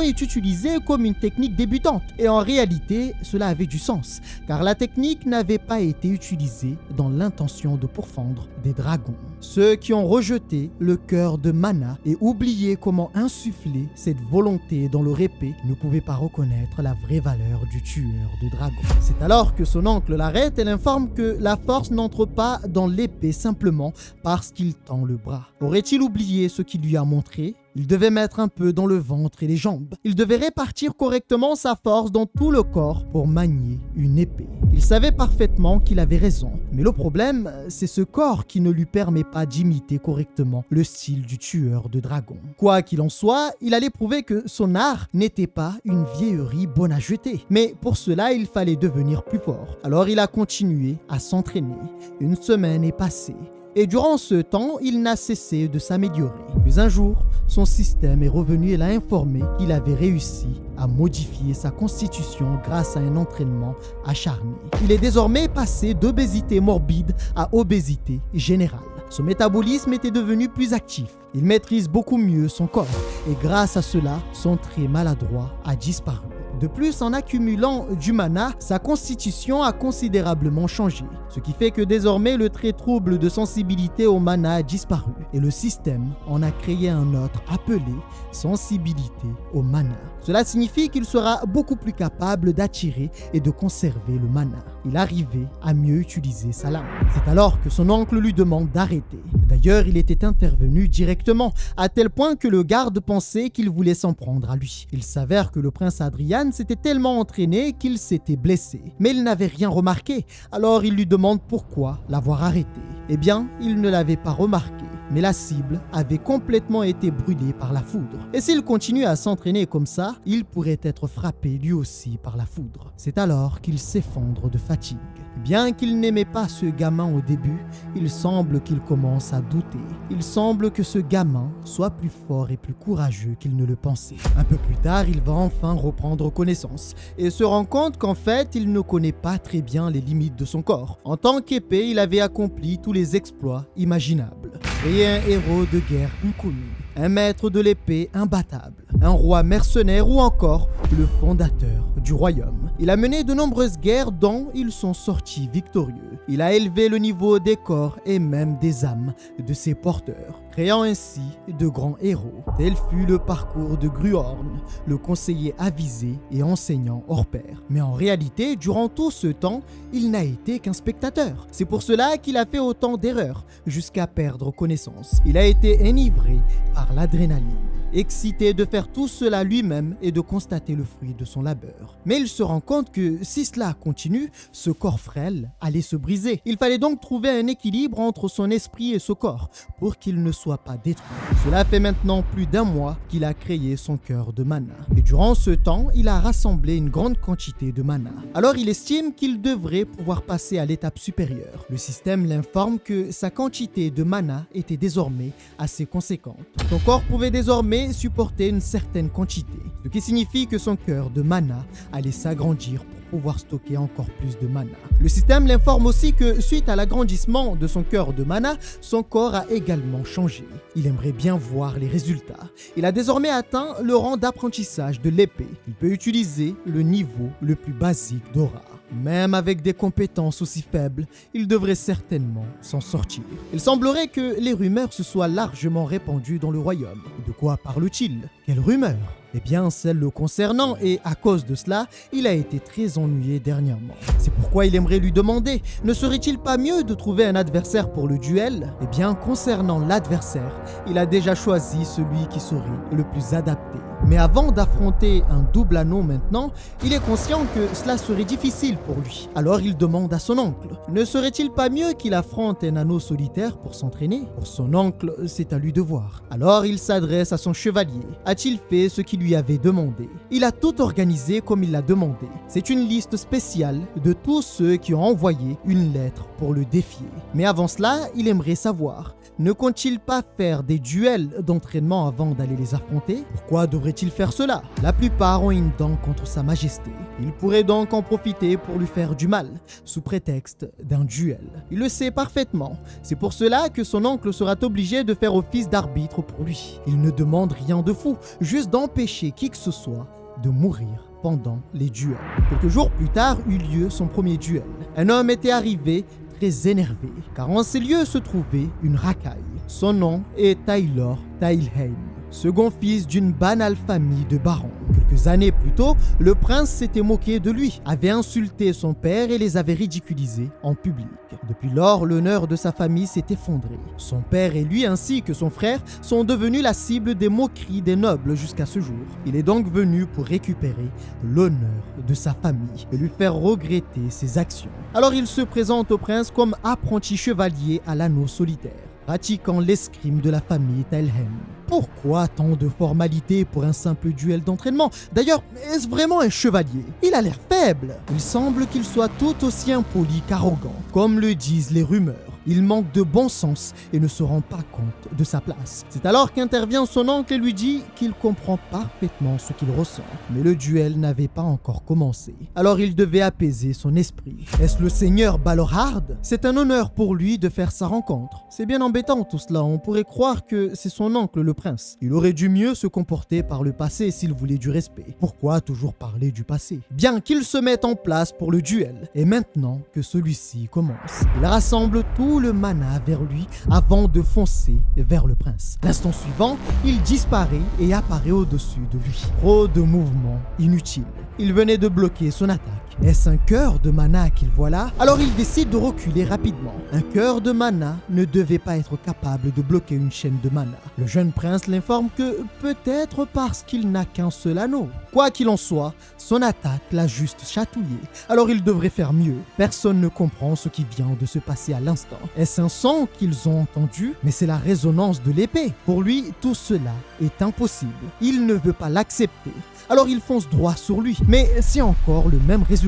est utilisé comme une technique débutante. Et en réalité, cela avait du sens, car la technique n'avait pas été utilisée dans l'intention de pourfendre des dragons. Ceux qui ont rejeté le cœur de Mana et oublié comment insuffler cette volonté dans leur épée ne pouvaient pas reconnaître la vraie valeur du tueur de dragons. C'est alors que son oncle l'arrête et l'informe que la force n'entre pas dans l'épée simplement parce qu'il tend le bras. Aurait-il oublié ce qu'il lui a montré ? Il devait mettre un peu dans le ventre et les jambes. Il devait répartir correctement sa force dans tout le corps pour manier une épée. Il savait parfaitement qu'il avait raison, mais le problème, c'est ce corps qui ne lui permet pas d'imiter correctement le style du tueur de dragons. Quoi qu'il en soit, il allait prouver que son art n'était pas une vieillerie bonne à jeter. Mais pour cela, il fallait devenir plus fort. Alors il a continué à s'entraîner. Une semaine est passée. Et durant ce temps, il n'a cessé de s'améliorer. Puis un jour, son système est revenu et l'a informé qu'il avait réussi à modifier sa constitution grâce à un entraînement acharné. Il est désormais passé d'obésité morbide à obésité générale. Son métabolisme était devenu plus actif. Il maîtrise beaucoup mieux son corps et grâce à cela, son trait maladroit a disparu. De plus, en accumulant du mana, sa constitution a considérablement changé, ce qui fait que désormais le trait trouble de sensibilité au mana a disparu et le système en a créé un autre appelé sensibilité au mana. Cela signifie qu'il sera beaucoup plus capable d'attirer et de conserver le mana. Il arrivait à mieux utiliser sa lame. C'est alors que son oncle lui demande d'arrêter. D'ailleurs, il était intervenu directement, à tel point que le garde pensait qu'il voulait s'en prendre à lui. Il s'avère que le prince Adrian s'était tellement entraîné qu'il s'était blessé. Mais il n'avait rien remarqué, alors il lui demande pourquoi l'avoir arrêté. Eh bien, il ne l'avait pas remarqué, mais la cible avait complètement été brûlée par la foudre. Et s'il continue à s'entraîner comme ça, il pourrait être frappé lui aussi par la foudre. C'est alors qu'il s'effondre de fatigue. Bien qu'il n'aimait pas ce gamin au début, il semble qu'il commence à douter. Il semble que ce gamin soit plus fort et plus courageux qu'il ne le pensait. Un peu plus tard, il va enfin reprendre connaissance et se rend compte qu'en fait, il ne connaît pas très bien les limites de son corps. En tant qu'épée, il avait accompli tous les exploits imaginables. Et un héros de guerre inconnu, un maître de l'épée imbattable, un roi mercenaire ou encore le fondateur du royaume. Il a mené de nombreuses guerres dont ils sont sortis victorieux. Il a élevé le niveau des corps et même des âmes de ses porteurs, créant ainsi de grands héros. Tel fut le parcours de Gruhorn, le conseiller avisé et enseignant hors pair. Mais en réalité, durant tout ce temps, il n'a été qu'un spectateur. C'est pour cela qu'il a fait autant d'erreurs, jusqu'à perdre connaissance. Il a été enivré par l'adrénaline, excité de faire tout cela lui-même et de constater le fruit de son labeur. Mais il se rend compte que si cela continue, ce corps frêle allait se briser. Il fallait donc trouver un équilibre entre son esprit et ce corps pour qu'il ne soit pas détruit. Cela fait maintenant plus d'1 mois qu'il a créé son cœur de mana. Et durant ce temps, il a rassemblé une grande quantité de mana. Alors il estime qu'il devrait pouvoir passer à l'étape supérieure. Le système l'informe que sa quantité de mana était désormais assez conséquente. Son corps pouvait désormais supporter une certaine quantité, ce qui signifie que son cœur de mana allait s'agrandir pour pouvoir stocker encore plus de mana. Le système l'informe aussi que suite à l'agrandissement de son cœur de mana, son corps a également changé. Il aimerait bien voir les résultats. Il a désormais atteint le rang d'apprentissage de l'épée. Il peut utiliser le niveau le plus basique d'Aura. Même avec des compétences aussi faibles, il devrait certainement s'en sortir. Il semblerait que les rumeurs se soient largement répandues dans le royaume. De quoi parle-t-il? Quelles rumeurs? Eh bien, celles le concernant et à cause de cela, il a été très ennuyé dernièrement. C'est pourquoi il aimerait lui demander, ne serait-il pas mieux de trouver un adversaire pour le duel? Eh bien, concernant l'adversaire, il a déjà choisi celui qui serait le plus adapté. Mais avant d'affronter un double anneau maintenant, il est conscient que cela serait difficile pour lui. Alors il demande à son oncle, ne serait-il pas mieux qu'il affronte un anneau solitaire pour s'entraîner? Pour son oncle, c'est à lui de voir. Alors il s'adresse à son chevalier. A-t-il fait ce qu'il lui avait demandé? Il a tout organisé comme il l'a demandé. C'est une liste spéciale de tous ceux qui ont envoyé une lettre pour le défier. Mais avant cela, il aimerait savoir, ne compte-t-il pas faire des duels d'entraînement avant d'aller les affronter? Pourquoi devrait devrait-il faire cela? La plupart ont une dent contre sa majesté. Il pourrait donc en profiter pour lui faire du mal, sous prétexte d'un duel. Il le sait parfaitement. C'est pour cela que son oncle sera obligé de faire office d'arbitre pour lui. Il ne demande rien de fou, juste d'empêcher qui que ce soit de mourir pendant les duels. Quelques jours plus tard eut lieu son premier duel. Un homme était arrivé très énervé, car en ces lieux se trouvait une racaille. Son nom est Taylor Tailheim, second fils d'une banale famille de barons. Quelques années plus tôt, le prince s'était moqué de lui, avait insulté son père et les avait ridiculisés en public. Depuis lors, l'honneur de sa famille s'est effondré. Son père et lui, ainsi que son frère, sont devenus la cible des moqueries des nobles jusqu'à ce jour. Il est donc venu pour récupérer l'honneur de sa famille et lui faire regretter ses actions. Alors il se présente au prince comme apprenti chevalier à l'anneau solitaire, pratiquant l'escrime de la famille Tailheim. Pourquoi tant de formalités pour un simple duel d'entraînement? D'ailleurs, est-ce vraiment un chevalier? Il a l'air faible. Il semble qu'il soit tout aussi impoli qu'arrogant, comme le disent les rumeurs. Il manque de bon sens et ne se rend pas compte de sa place. C'est alors qu'intervient son oncle et lui dit qu'il comprend parfaitement ce qu'il ressent. Mais le duel n'avait pas encore commencé. Alors il devait apaiser son esprit. Est-ce le seigneur Balorhard? C'est un honneur pour lui de faire sa rencontre. C'est bien embêtant tout cela, on pourrait croire que c'est son oncle le prince. Il aurait dû mieux se comporter par le passé s'il voulait du respect. Pourquoi toujours parler du passé? Bien qu'il se mette en place pour le duel, et maintenant que celui-ci commence, il rassemble tout le mana vers lui avant de foncer vers le prince. L'instant suivant, il disparaît et apparaît au-dessus de lui. Trop de mouvements inutiles. Il venait de bloquer son attaque. Est-ce un cœur de mana qu'il voit là? Alors il décide de reculer rapidement. Un cœur de mana ne devait pas être capable de bloquer une chaîne de mana. Le jeune prince l'informe que peut-être parce qu'il n'a qu'un seul anneau. Quoi qu'il en soit, son attaque l'a juste chatouillé. Alors il devrait faire mieux. Personne ne comprend ce qui vient de se passer à l'instant. Est-ce un son qu'ils ont entendu? Mais c'est la résonance de l'épée. Pour lui, tout cela est impossible. Il ne veut pas l'accepter. Alors il fonce droit sur lui, mais c'est encore le même résultat.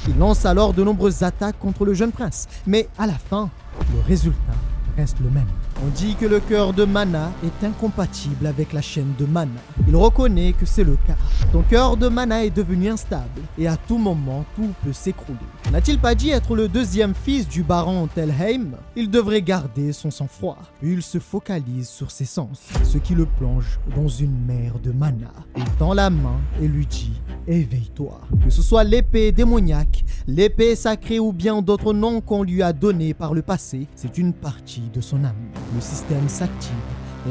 Il lance alors de nombreuses attaques contre le jeune prince, mais à la fin, le résultat reste le même. On dit que le cœur de mana est incompatible avec la chaîne de mana. Il reconnaît que c'est le cas. Ton cœur de mana est devenu instable et à tout moment, tout peut s'écrouler. N'a-t-il pas dit être le deuxième fils du baron Tailheim? Il devrait garder son sang-froid. Puis il se focalise sur ses sens, ce qui le plonge dans une mer de mana. Il tend la main et lui dit « Éveille-toi ». Que ce soit l'épée démoniaque, l'épée sacrée ou bien d'autres noms qu'on lui a donnés par le passé, c'est une partie de son âme. Le système s'active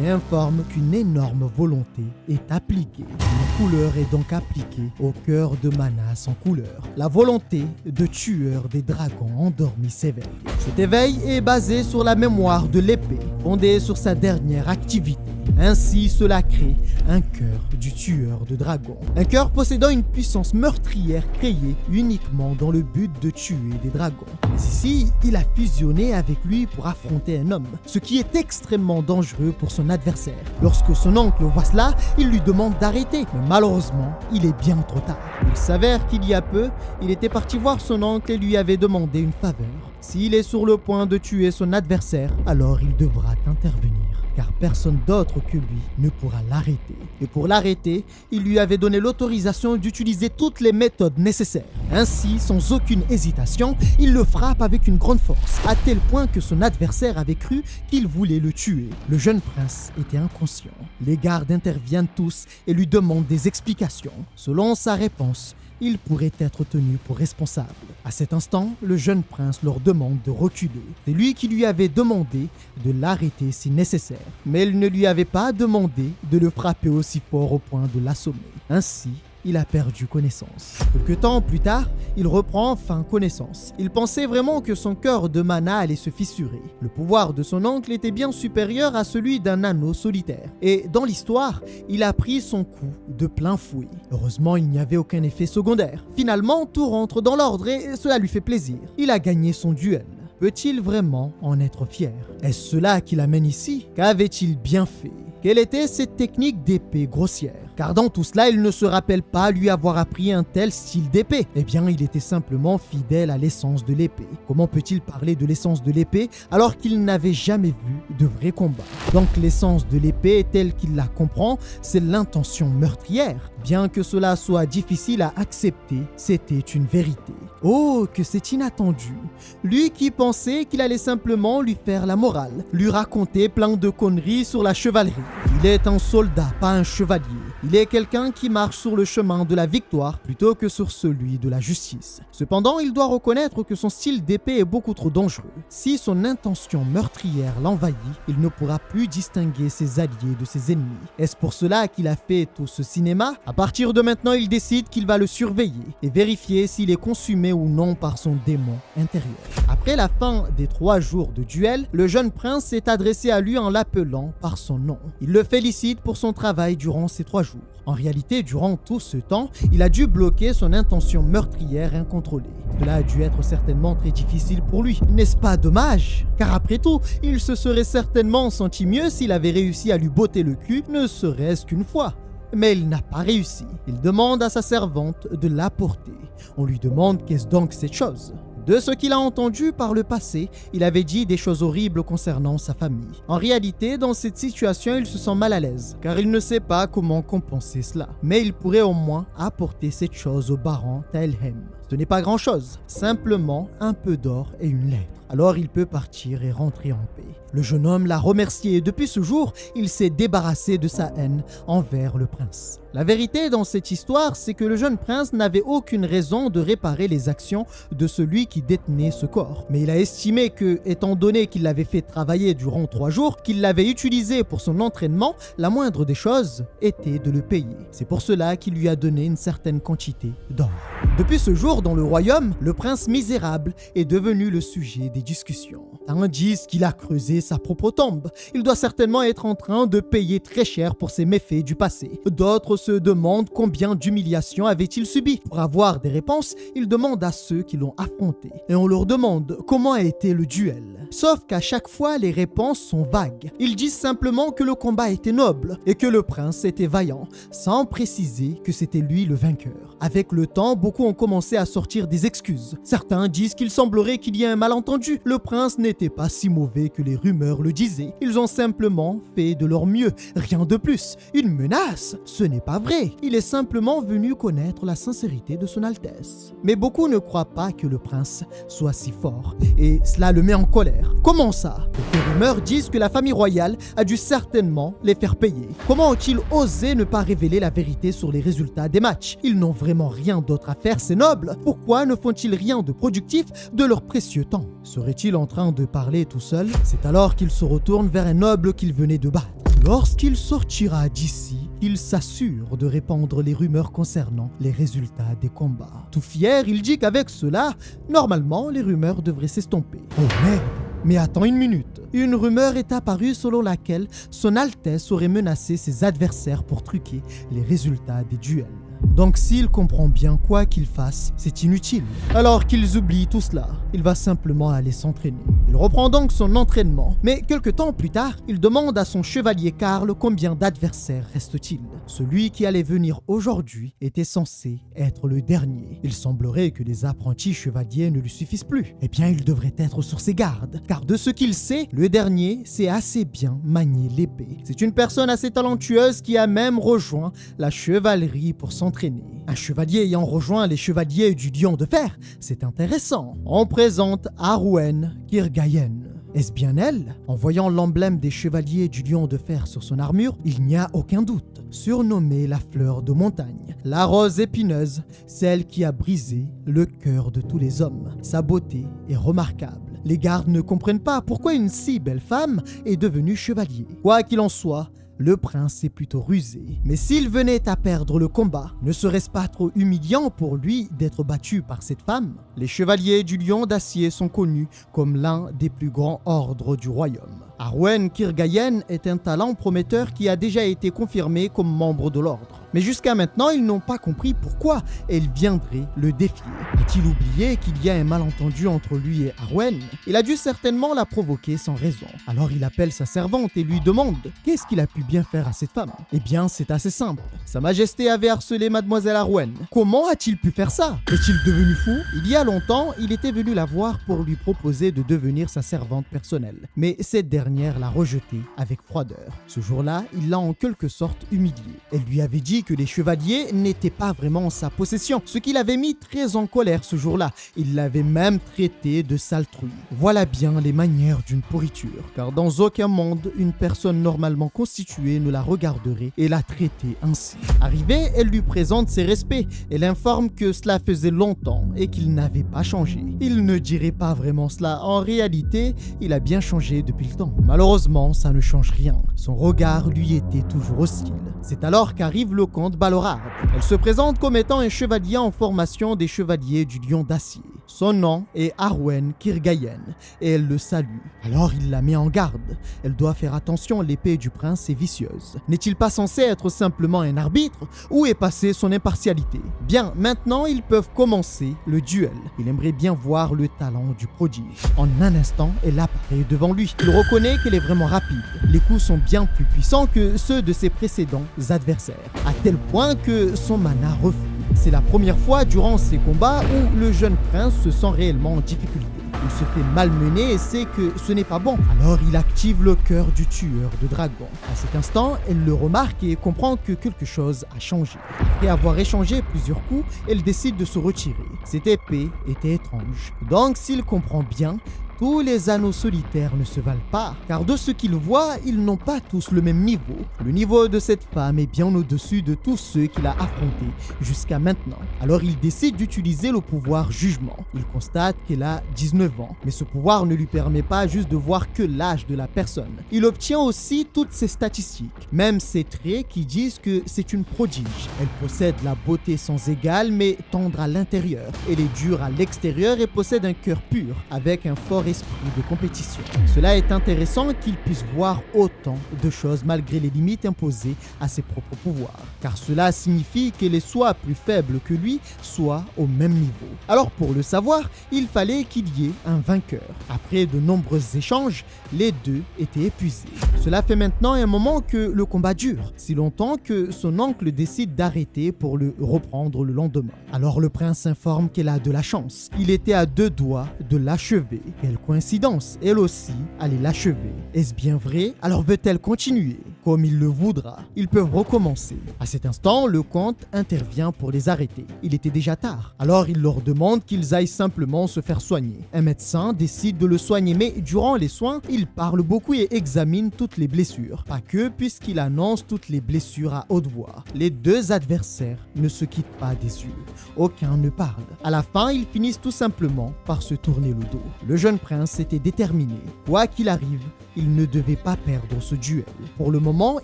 et informe qu'une énorme volonté est appliquée. Une couleur est donc appliquée au cœur de mana sans couleur. La volonté de tueur des dragons endormis s'éveille. Cet éveil est basé sur la mémoire de l'épée, fondée sur sa dernière activité. Ainsi, cela crée un cœur du tueur de dragons. Un cœur possédant une puissance meurtrière créée uniquement dans le but de tuer des dragons. Mais ici, il a fusionné avec lui pour affronter un homme, ce qui est extrêmement dangereux pour son adversaire. Lorsque son oncle voit cela, il lui demande d'arrêter. Mais malheureusement, il est bien trop tard. Il s'avère qu'il y a peu, il était parti voir son oncle et lui avait demandé une faveur. S'il est sur le point de tuer son adversaire, alors il devra intervenir, car personne d'autre que lui ne pourra l'arrêter. Et pour l'arrêter, il lui avait donné l'autorisation d'utiliser toutes les méthodes nécessaires. Ainsi, sans aucune hésitation, il le frappe avec une grande force, à tel point que son adversaire avait cru qu'il voulait le tuer. Le jeune prince était inconscient. Les gardes interviennent tous et lui demandent des explications. Selon sa réponse, il pourrait être tenu pour responsable. À cet instant, le jeune prince leur demande de reculer. C'est lui qui lui avait demandé de l'arrêter si nécessaire, mais il ne lui avait pas demandé de le frapper aussi fort au point de l'assommer. Ainsi, il a perdu connaissance. Quelque temps plus tard, il reprend enfin connaissance. Il pensait vraiment que son cœur de mana allait se fissurer. Le pouvoir de son oncle était bien supérieur à celui d'un anneau solitaire. Et dans l'histoire, il a pris son coup de plein fouet. Heureusement, il n'y avait aucun effet secondaire. Finalement, tout rentre dans l'ordre et cela lui fait plaisir. Il a gagné son duel. Peut-il vraiment en être fier? Est-ce cela qui l'amène ici? Qu'avait-il bien fait? Quelle était cette technique d'épée grossière? Car dans tout cela, il ne se rappelle pas lui avoir appris un tel style d'épée. Eh bien, il était simplement fidèle à l'essence de l'épée. Comment peut-il parler de l'essence de l'épée alors qu'il n'avait jamais vu de vrai combat? Donc l'essence de l'épée, telle qu'il la comprend, c'est l'intention meurtrière. Bien que cela soit difficile à accepter, c'était une vérité. Oh, que c'est inattendu! Lui qui pensait qu'il allait simplement lui faire la morale, lui raconter plein de conneries sur la chevalerie. Il est un soldat, pas un chevalier. Il est quelqu'un qui marche sur le chemin de la victoire plutôt que sur celui de la justice. Cependant, il doit reconnaître que son style d'épée est beaucoup trop dangereux. Si son intention meurtrière l'envahit, il ne pourra plus distinguer ses alliés de ses ennemis. Est-ce pour cela qu'il a fait tout ce cinéma? À partir de maintenant, il décide qu'il va le surveiller et vérifier s'il est consumé ou non par son démon intérieur. Après la fin des 3 jours de duel, le jeune prince s'est adressé à lui en l'appelant par son nom. Il le félicite pour son travail durant ces 3 jours. En réalité, durant tout ce temps, il a dû bloquer son intention meurtrière incontrôlée. Cela a dû être certainement très difficile pour lui. N'est-ce pas dommage? Car après tout, il se serait certainement senti mieux s'il avait réussi à lui botter le cul, ne serait-ce qu'une fois. Mais il n'a pas réussi. Il demande à sa servante de l'apporter. On lui demande qu'est-ce donc cette chose? De ce qu'il a entendu par le passé, il avait dit des choses horribles concernant sa famille. En réalité, dans cette situation, il se sent mal à l'aise, car il ne sait pas comment compenser cela. Mais il pourrait au moins apporter cette chose au baron Taelhem. Ce n'est pas grand-chose, simplement un peu d'or et une lettre. Alors il peut partir et rentrer en paix. Le jeune homme l'a remercié et depuis ce jour, il s'est débarrassé de sa haine envers le prince. La vérité dans cette histoire, c'est que le jeune prince n'avait aucune raison de réparer les actions de celui qui détenait ce corps. Mais il a estimé que, étant donné qu'il l'avait fait travailler durant 3 jours, qu'il l'avait utilisé pour son entraînement, la moindre des choses était de le payer. C'est pour cela qu'il lui a donné une certaine quantité d'or. Depuis ce jour, dans le royaume, le prince misérable est devenu le sujet des discussions. Certains disent qu'il a creusé sa propre tombe. Il doit certainement être en train de payer très cher pour ses méfaits du passé. D'autres se demandent combien d'humiliations avait-il subi. Pour avoir des réponses, il demande à ceux qui l'ont affronté. Et on leur demande comment a été le duel. Sauf qu'à chaque fois, les réponses sont vagues. Ils disent simplement que le combat était noble et que le prince était vaillant, sans préciser que c'était lui le vainqueur. Avec le temps, beaucoup ont commencé à sortir des excuses. Certains disent qu'il semblerait qu'il y ait un malentendu. Le prince n'était pas si mauvais que les rumeurs le disaient. Ils ont simplement fait de leur mieux, rien de plus. Une menace? Ce n'est pas vrai. Il est simplement venu connaître la sincérité de son Altesse. Mais beaucoup ne croient pas que le prince soit si fort, et cela le met en colère. Comment ça? Les rumeurs disent que la famille royale a dû certainement les faire payer. Comment ont-ils osé ne pas révéler la vérité sur les résultats des matchs? Ils n'ont vraiment rien d'autre à faire, ces nobles. Pourquoi ne font-ils rien de productif de leur précieux temps? Serait-il en train de parler tout seul? C'est alors qu'il se retourne vers un noble qu'il venait de battre. Lorsqu'il sortira d'ici, il s'assure de répandre les rumeurs concernant les résultats des combats. Tout fier, il dit qu'avec cela, normalement, les rumeurs devraient s'estomper. Oh merde! Mais attends une minute. Une rumeur est apparue selon laquelle son Altesse aurait menacé ses adversaires pour truquer les résultats des duels. Donc s'il comprend bien quoi qu'il fasse, c'est inutile. Alors qu'ils oublient tout cela, il va simplement aller s'entraîner. Il reprend donc son entraînement, mais quelque temps plus tard, il demande à son chevalier Karl combien d'adversaires reste-t-il. Celui qui allait venir aujourd'hui était censé être le dernier. Il semblerait que les apprentis chevaliers ne lui suffisent plus. Eh bien, il devrait être sur ses gardes, car de ce qu'il sait, le dernier sait assez bien manier l'épée. C'est une personne assez talentueuse qui a même rejoint la chevalerie pour s'entraîner. Un chevalier ayant rejoint les chevaliers du Lion de Fer, c'est intéressant. On présente Arwen Kirgayen. Est-ce bien elle? En voyant l'emblème des chevaliers du Lion de Fer sur son armure, il n'y a aucun doute. Surnommée la fleur de montagne, la rose épineuse, celle qui a brisé le cœur de tous les hommes. Sa beauté est remarquable. Les gardes ne comprennent pas pourquoi une si belle femme est devenue chevalier. Quoi qu'il en soit, le prince est plutôt rusé. Mais s'il venait à perdre le combat, ne serait-ce pas trop humiliant pour lui d'être battu par cette femme? Les chevaliers du Lion d'Acier sont connus comme l'un des plus grands ordres du royaume. Arwen Kirgayen est un talent prometteur qui a déjà été confirmé comme membre de l'ordre. Mais jusqu'à maintenant, ils n'ont pas compris pourquoi elle viendrait le défier. A-t-il oublié qu'il y a un malentendu entre lui et Arwen? Il a dû certainement la provoquer sans raison. Alors il appelle sa servante et lui demande qu'est-ce qu'il a pu bien faire à cette femme. Eh bien, c'est assez simple. Sa Majesté avait harcelé Mademoiselle Arwen. Comment a-t-il pu faire ça? Est-il devenu fou? Il y a longtemps, il était venu la voir pour lui proposer de devenir sa servante personnelle. Mais cette dernière l'a rejeté avec froideur. Ce jour-là, il l'a en quelque sorte humilié. Elle lui avait dit que les chevaliers n'étaient pas vraiment en sa possession, ce qui l'avait mis très en colère ce jour-là. Il l'avait même traité de sale-truie. Voilà bien les manières d'une pourriture, car dans aucun monde, une personne normalement constituée ne la regarderait et la traiter ainsi. Arrivée, elle lui présente ses respects et l'informe que cela faisait longtemps et qu'il n'avait pas changé. Il ne dirait pas vraiment cela. En réalité, il a bien changé depuis le temps. Malheureusement, ça ne change rien. Son regard lui était toujours hostile. C'est alors qu'arrive le comte Balorard. Elle se présente comme étant un chevalier en formation des chevaliers du Lion d'Acier. Son nom est Arwen Kirgayen et elle le salue. Alors il la met en garde. Elle doit faire attention, l'épée du prince est vicieuse. N'est-il pas censé être simplement un arbitre? Où est passée son impartialité? Bien, maintenant ils peuvent commencer le duel. Il aimerait bien voir le talent du prodige. En un instant, elle apparaît devant lui. Il reconnaît qu'elle est vraiment rapide. Les coups sont bien plus puissants que ceux de ses précédents adversaires, à tel point que son mana reflue. C'est la première fois durant ces combats où le jeune prince se sent réellement en difficulté. Il se fait malmener et sait que ce n'est pas bon. Alors il active le cœur du tueur de dragons. À cet instant, elle le remarque et comprend que quelque chose a changé. Après avoir échangé plusieurs coups, elle décide de se retirer. Cette épée était étrange. Donc s'il comprend bien, tous les anneaux solitaires ne se valent pas, car de ce qu'il voit, ils n'ont pas tous le même niveau. Le niveau de cette femme est bien au-dessus de tous ceux qu'il a affrontés jusqu'à maintenant. Alors il décide d'utiliser le pouvoir jugement. Il constate qu'elle a 19 ans, mais ce pouvoir ne lui permet pas juste de voir que l'âge de la personne. Il obtient aussi toutes ses statistiques, même ses traits qui disent que c'est une prodige. Elle possède la beauté sans égale, mais tendre à l'intérieur. Elle est dure à l'extérieur et possède un cœur pur, avec un fort esprit de compétition. Cela est intéressant qu'il puisse voir autant de choses malgré les limites imposées à ses propres pouvoirs, car cela signifie qu'elle est soit plus faible que lui, soit au même niveau. Alors pour le savoir, il fallait qu'il y ait un vainqueur. Après de nombreux échanges, les deux étaient épuisés. Cela fait maintenant un moment que le combat dure, si longtemps que son oncle décide d'arrêter pour le reprendre le lendemain. Alors le prince informe qu'elle a de la chance. Il était à 2 doigts de l'achever. Quelle coïncidence, elle aussi allait l'achever. Est-ce bien vrai? Alors veut-elle continuer? Comme il le voudra, ils peuvent recommencer. À cet instant, le comte intervient pour les arrêter. Il était déjà tard. Alors il leur demande qu'ils aillent simplement se faire soigner. Un médecin décide de le soigner, mais durant les soins, il parle beaucoup et examine toutes les blessures. Pas que, puisqu'il annonce toutes les blessures à haute voix. Les deux adversaires ne se quittent pas des yeux. Aucun ne parle. À la fin, ils finissent tout simplement par se tourner le dos. Le jeune prince était déterminé. Quoi qu'il arrive, il ne devait pas perdre ce duel. Pour le moment,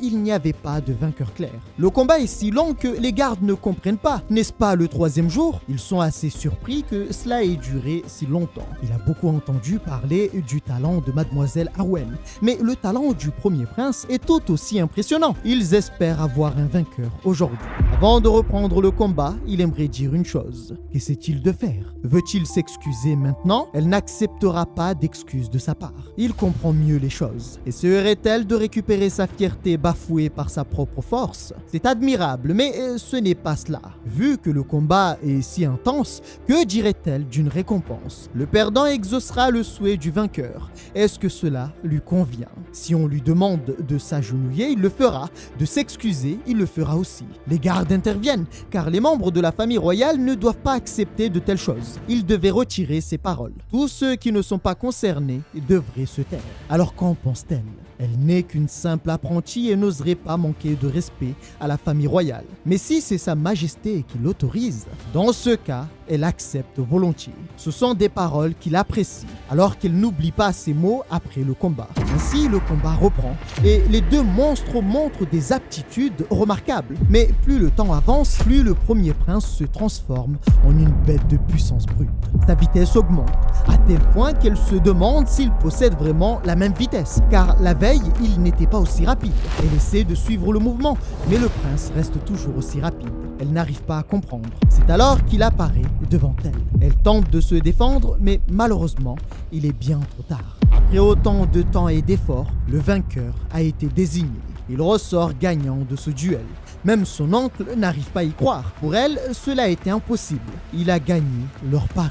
il n'y avait pas de vainqueur clair. Le combat est si long que les gardes ne comprennent pas. N'est-ce pas le 3e jour? Ils sont assez surpris que cela ait duré si longtemps. Il a beaucoup entendu parler du talent de Mademoiselle Arwen, mais le talent du premier prince est tout aussi impressionnant. Ils espèrent avoir un vainqueur aujourd'hui. Avant de reprendre le combat, il aimerait dire une chose. Qu'essaie-t-il de faire? Veut-il s'excuser maintenant? Elle n'acceptera pas d'excuses de sa part. Il comprend mieux les choses. Essaierait-elle de récupérer sa fierté bafouée par sa propre force? C'est admirable, mais ce n'est pas cela. Vu que le combat est si intense, que dirait-elle d'une récompense? Le perdant exaucera le souhait du vainqueur. Est-ce que cela lui convient? Si on lui demande de s'agenouiller, il le fera. De s'excuser, il le fera aussi. Les gardes interviennent, car les membres de la famille royale ne doivent pas accepter de telles choses. Ils devaient retirer ces paroles. Tous ceux qui ne sont pas concernés devraient se taire. Alors qu'en pense-t-elle? Elle n'est qu'une simple apprentie et n'oserait pas manquer de respect à la famille royale. Mais si c'est sa majesté qui l'autorise, dans ce cas, elle accepte volontiers. Ce sont des paroles qu'il apprécie, alors qu'elle n'oublie pas ces mots après le combat. Ainsi, le combat reprend et les deux monstres montrent des aptitudes remarquables. Mais plus le temps avance, plus le premier prince se transforme en une bête de puissance brute. Sa vitesse augmente, à tel point qu'elle se demande s'il possède vraiment la même vitesse, car la veille, il n'était pas aussi rapide. Elle essaie de suivre le mouvement, mais le prince reste toujours aussi rapide. Elle n'arrive pas à comprendre. C'est alors qu'il apparaît devant elle. Elle tente de se défendre, mais malheureusement, il est bien trop tard. Après autant de temps et d'efforts, le vainqueur a été désigné. Il ressort gagnant de ce duel. Même son oncle n'arrive pas à y croire. Pour elle, cela a été impossible. Il a gagné leur pari.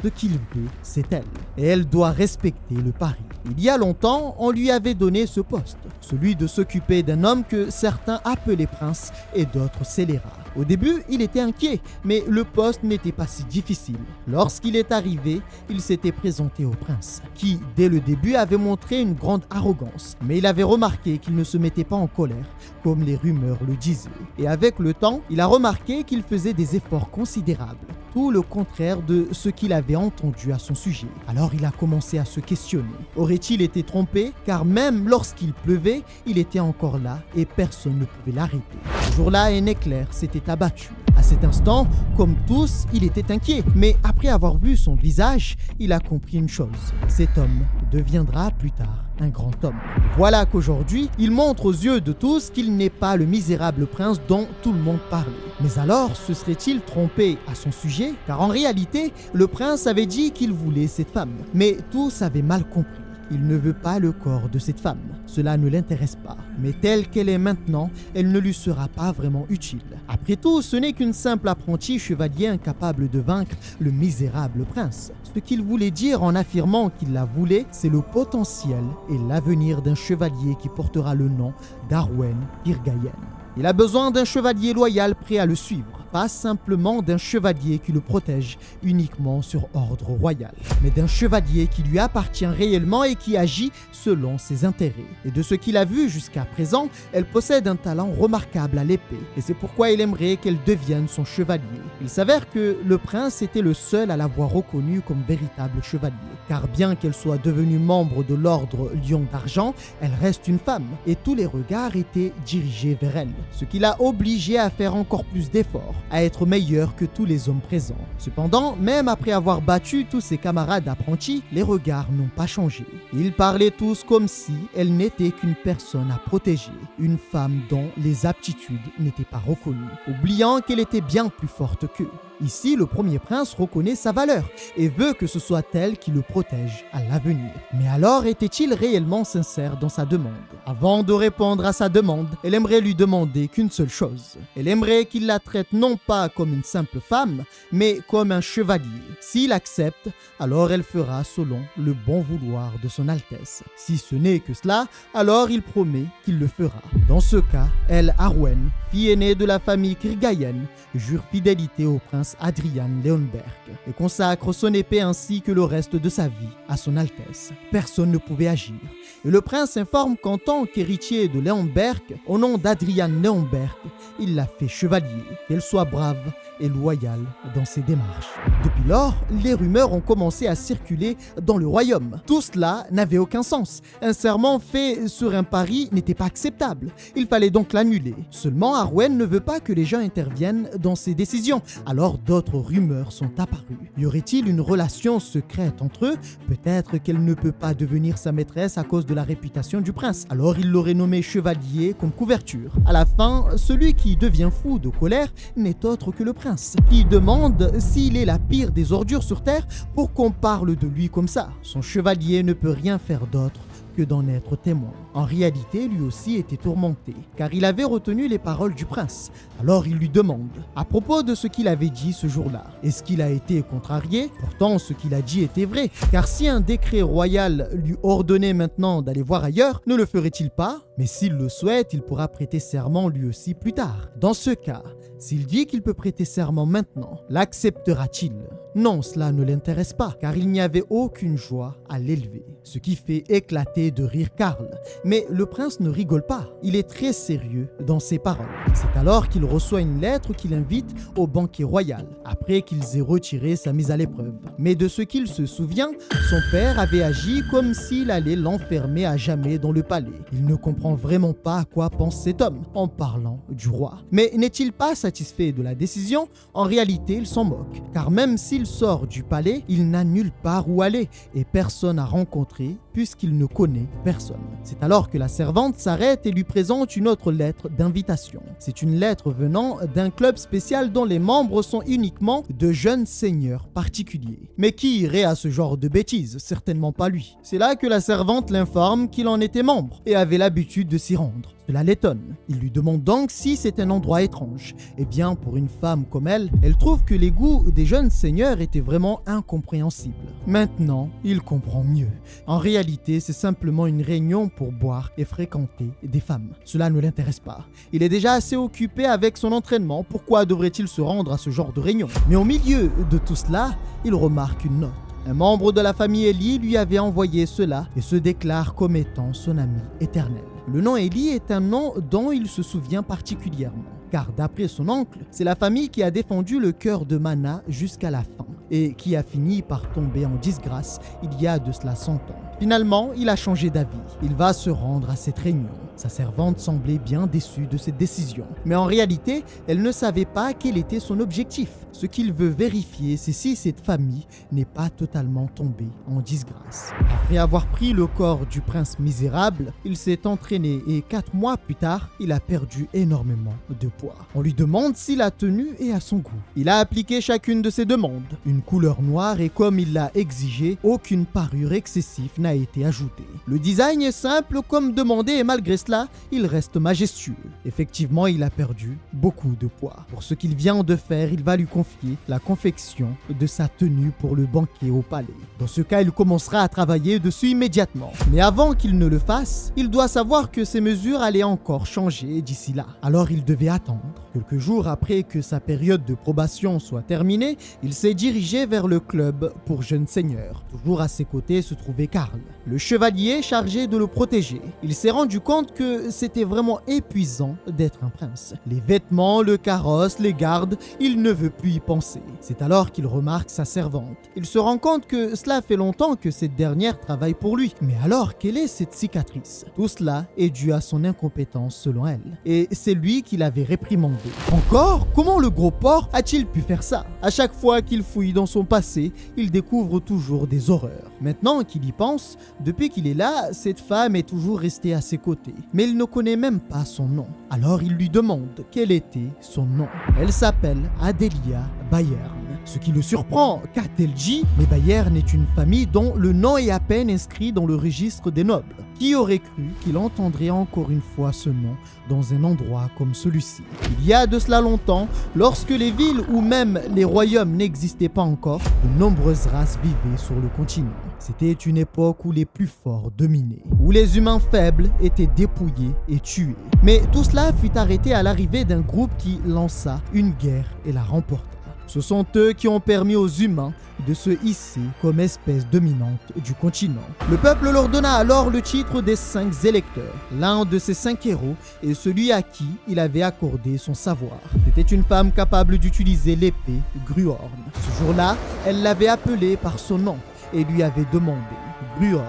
Ce qu'il veut, c'est elle. Et elle doit respecter le pari. Il y a longtemps, on lui avait donné ce poste, celui de s'occuper d'un homme que certains appelaient prince et d'autres scélérat. Au début, il était inquiet, mais le poste n'était pas si difficile. Lorsqu'il est arrivé, il s'était présenté au prince, qui, dès le début, avait montré une grande arrogance. Mais il avait remarqué qu'il ne se mettait pas en colère, comme les rumeurs le disaient. Et avec le temps, il a remarqué qu'il faisait des efforts considérables, tout le contraire de ce qu'il avait entendu à son sujet. Alors il a commencé à se questionner. Aurait-il été trompé? Car même lorsqu'il pleuvait, il était encore là et personne ne pouvait l'arrêter. Ce jour-là, un éclair s'était abattu. À cet instant, comme tous, il était inquiet. Mais après avoir vu son visage, il a compris une chose. Cet homme deviendra plus tard un grand homme. Voilà qu'aujourd'hui, il montre aux yeux de tous qu'il n'est pas le misérable prince dont tout le monde parlait. Mais alors, se serait-il trompé à son sujet? Car en réalité, le prince avait dit qu'il voulait cette femme. Mais tous avaient mal compris. Il ne veut pas le corps de cette femme. Cela ne l'intéresse pas. Mais telle qu'elle est maintenant, elle ne lui sera pas vraiment utile. Après tout, ce n'est qu'une simple apprentie chevalier incapable de vaincre le misérable prince. Ce qu'il voulait dire en affirmant qu'il la voulait, c'est le potentiel et l'avenir d'un chevalier qui portera le nom d'Arwen Pirgayen. Il a besoin d'un chevalier loyal prêt à le suivre, pas simplement d'un chevalier qui le protège uniquement sur ordre royal, mais d'un chevalier qui lui appartient réellement et qui agit selon ses intérêts. Et de ce qu'il a vu jusqu'à présent, elle possède un talent remarquable à l'épée, et c'est pourquoi il aimerait qu'elle devienne son chevalier. Il s'avère que le prince était le seul à l'avoir reconnue comme véritable chevalier, car bien qu'elle soit devenue membre de l'ordre Lion d'Argent, elle reste une femme, et tous les regards étaient dirigés vers elle. Ce qui l'a obligé à faire encore plus d'efforts, à être meilleur que tous les hommes présents. Cependant, même après avoir battu tous ses camarades apprentis, les regards n'ont pas changé. Ils parlaient tous comme si elle n'était qu'une personne à protéger, une femme dont les aptitudes n'étaient pas reconnues, oubliant qu'elle était bien plus forte qu'eux. Ici, le premier prince reconnaît sa valeur et veut que ce soit elle qui le protège à l'avenir. Mais alors, était-il réellement sincère dans sa demande? Avant de répondre à sa demande, elle aimerait lui demander qu'une seule chose. Elle aimerait qu'il la traite non pas comme une simple femme, mais comme un chevalier. S'il accepte, alors elle fera selon le bon vouloir de son Altesse. Si ce n'est que cela, alors il promet qu'il le fera. Dans ce cas, elle, Arwen, fille aînée de la famille Kirgayen, jure fidélité au prince Adrian Leonberg et consacre son épée ainsi que le reste de sa vie à son Altesse. Personne ne pouvait agir. Et le prince informe qu'en tant qu'héritier de Leonberg, au nom d'Adrian Leonberg, il l'a fait chevalier, qu'elle soit brave et loyale dans ses démarches. Depuis lors, les rumeurs ont commencé à circuler dans le royaume. Tout cela n'avait aucun sens. Un serment fait sur un pari n'était pas acceptable. Il fallait donc l'annuler. Seulement, Arwen ne veut pas que les gens interviennent dans ses décisions. Alors d'autres rumeurs sont apparues. Y aurait-il une relation secrète entre eux? Peut-être qu'elle ne peut pas devenir sa maîtresse à cause de la réputation du prince. Alors il l'aurait nommé chevalier comme couverture. À la fin, celui qui devient fou de colère n'est autre que le prince, qui demande s'il est la pire des ordures sur terre pour qu'on parle de lui comme ça. Son chevalier ne peut rien faire d'autre que d'en être témoin. En réalité, lui aussi était tourmenté, car il avait retenu les paroles du prince. Alors il lui demande, à propos de ce qu'il avait dit ce jour-là, est-ce qu'il a été contrarié? Pourtant, ce qu'il a dit était vrai, car si un décret royal lui ordonnait maintenant d'aller voir ailleurs, ne le ferait-il pas? Mais s'il le souhaite, il pourra prêter serment lui aussi plus tard. Dans ce cas, s'il dit qu'il peut prêter serment maintenant, l'acceptera-t-il? Non, cela ne l'intéresse pas, car il n'y avait aucune joie à l'élever, ce qui fait éclater de rire Karl. Mais le prince ne rigole pas, il est très sérieux dans ses paroles. C'est alors qu'il reçoit une lettre qui l'invite au banquet royal, après qu'ils aient retiré sa mise à l'épreuve. Mais de ce qu'il se souvient, son père avait agi comme s'il allait l'enfermer à jamais dans le palais. Il ne comprend vraiment pas à quoi pense cet homme en parlant du roi. Mais n'est-il pas satisfait de la décision? En réalité, il s'en moque, car même s'il il sort du palais, il n'a nulle part où aller et personne à rencontrer puisqu'il ne connaît personne. C'est alors que la servante s'arrête et lui présente une autre lettre d'invitation. C'est une lettre venant d'un club spécial dont les membres sont uniquement de jeunes seigneurs particuliers. Mais qui irait à ce genre de bêtises? Certainement pas lui. C'est là que la servante l'informe qu'il en était membre et avait l'habitude de s'y rendre. Cela l'étonne. Il lui demande donc si c'est un endroit étrange. Eh bien, pour une femme comme elle trouve que les goûts des jeunes seigneurs étaient vraiment incompréhensibles. Maintenant, il comprend mieux. En réalité, c'est simplement une réunion pour boire et fréquenter des femmes. Cela ne l'intéresse pas. Il est déjà assez occupé avec son entraînement. Pourquoi devrait-il se rendre à ce genre de réunion? Mais au milieu de tout cela, il remarque une note. Un membre de la famille Ellie lui avait envoyé cela et se déclare comme étant son ami éternel. Le nom Ellie est un nom dont il se souvient particulièrement, car d'après son oncle, c'est la famille qui a défendu le cœur de Mana jusqu'à la fin et qui a fini par tomber en disgrâce il y a de cela 100 ans. Finalement, il a changé d'avis. Il va se rendre à cette réunion. Sa servante semblait bien déçue de cette décision. Mais en réalité, elle ne savait pas quel était son objectif. Ce qu'il veut vérifier, c'est si cette famille n'est pas totalement tombée en disgrâce. Après avoir pris le corps du prince misérable, il s'est entraîné et 4 mois plus tard, il a perdu énormément de poids. On lui demande si la tenue est à son goût. Il a appliqué chacune de ses demandes. Une couleur noire et comme il l'a exigé, aucune parure excessive n'a été ajoutée. Le design est simple comme demandé et malgré cela, il reste majestueux. Effectivement, il a perdu beaucoup de poids. Pour ce qu'il vient de faire, il va lui confier la confection de sa tenue pour le banquet au palais. Dans ce cas, il commencera à travailler dessus immédiatement. Mais avant qu'il ne le fasse, il doit savoir que ses mesures allaient encore changer d'ici là. Alors il devait attendre. Quelques jours après que sa période de probation soit terminée, il s'est dirigé vers le club pour jeunes seigneurs. Toujours à ses côtés se trouvait Karl, le chevalier chargé de le protéger. Il s'est rendu compte que c'était vraiment épuisant d'être un prince. Les vêtements, le carrosse, les gardes, il ne veut plus y penser. C'est alors qu'il remarque sa servante. Il se rend compte que cela fait longtemps que cette dernière travaille pour lui. Mais alors, quelle est cette cicatrice? Tout cela est dû à son incompétence selon elle. Et c'est lui qui l'avait réprimandé. Encore? Comment le gros porc a-t-il pu faire ça? À chaque fois qu'il fouille dans son passé, il découvre toujours des horreurs. Maintenant qu'il y pense, depuis qu'il est là, cette femme est toujours restée à ses côtés. Mais il ne connaît même pas son nom. Alors il lui demande quel était son nom. Elle s'appelle Adelia Bayern. Ce qui le surprend, qu'a-t-elle dit? Mais Bayern est une famille dont le nom est à peine inscrit dans le registre des nobles. Qui aurait cru qu'il entendrait encore une fois ce nom dans un endroit comme celui-ci? Il y a de cela longtemps, lorsque les villes ou même les royaumes n'existaient pas encore, de nombreuses races vivaient sur le continent. C'était une époque où les plus forts dominaient, où les humains faibles étaient dépouillés et tués. Mais tout cela fut arrêté à l'arrivée d'un groupe qui lança une guerre et la remporta. Ce sont eux qui ont permis aux humains de se hisser comme espèce dominante du continent. Le peuple leur donna alors le titre des 5 électeurs. L'un de ces 5 héros est celui à qui il avait accordé son savoir. C'était une femme capable d'utiliser l'épée Gruorn. Ce jour-là, elle l'avait appelé par son nom et lui avait demandé « Gruorn,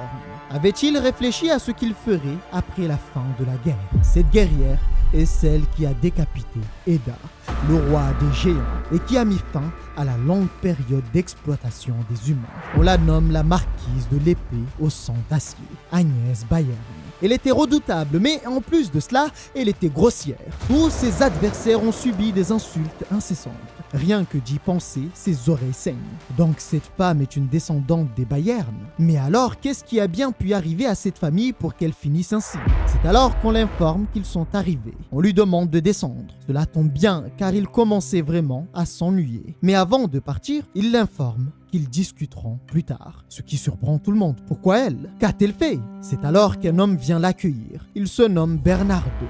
avait-il réfléchi à ce qu'il ferait après la fin de la guerre ?» Cette guerrière est celle qui a décapité Eda, le roi des géants, et qui a mis fin à la longue période d'exploitation des humains. On la nomme la marquise de l'épée au sang d'acier, Agnès Bayern. Elle était redoutable, mais en plus de cela, elle était grossière. Tous ses adversaires ont subi des insultes incessantes. Rien que d'y penser, ses oreilles saignent. Donc cette femme est une descendante des Bayern. Mais alors, qu'est-ce qui a bien pu arriver à cette famille pour qu'elle finisse ainsi? C'est alors qu'on l'informe qu'ils sont arrivés. On lui demande de descendre. Cela tombe bien, car il commençait vraiment à s'ennuyer. Mais avant de partir, il l'informe qu'ils discuteront plus tard. Ce qui surprend tout le monde. Pourquoi elle? Qu'a-t-elle fait? C'est alors qu'un homme vient l'accueillir. Il se nomme Bernardo,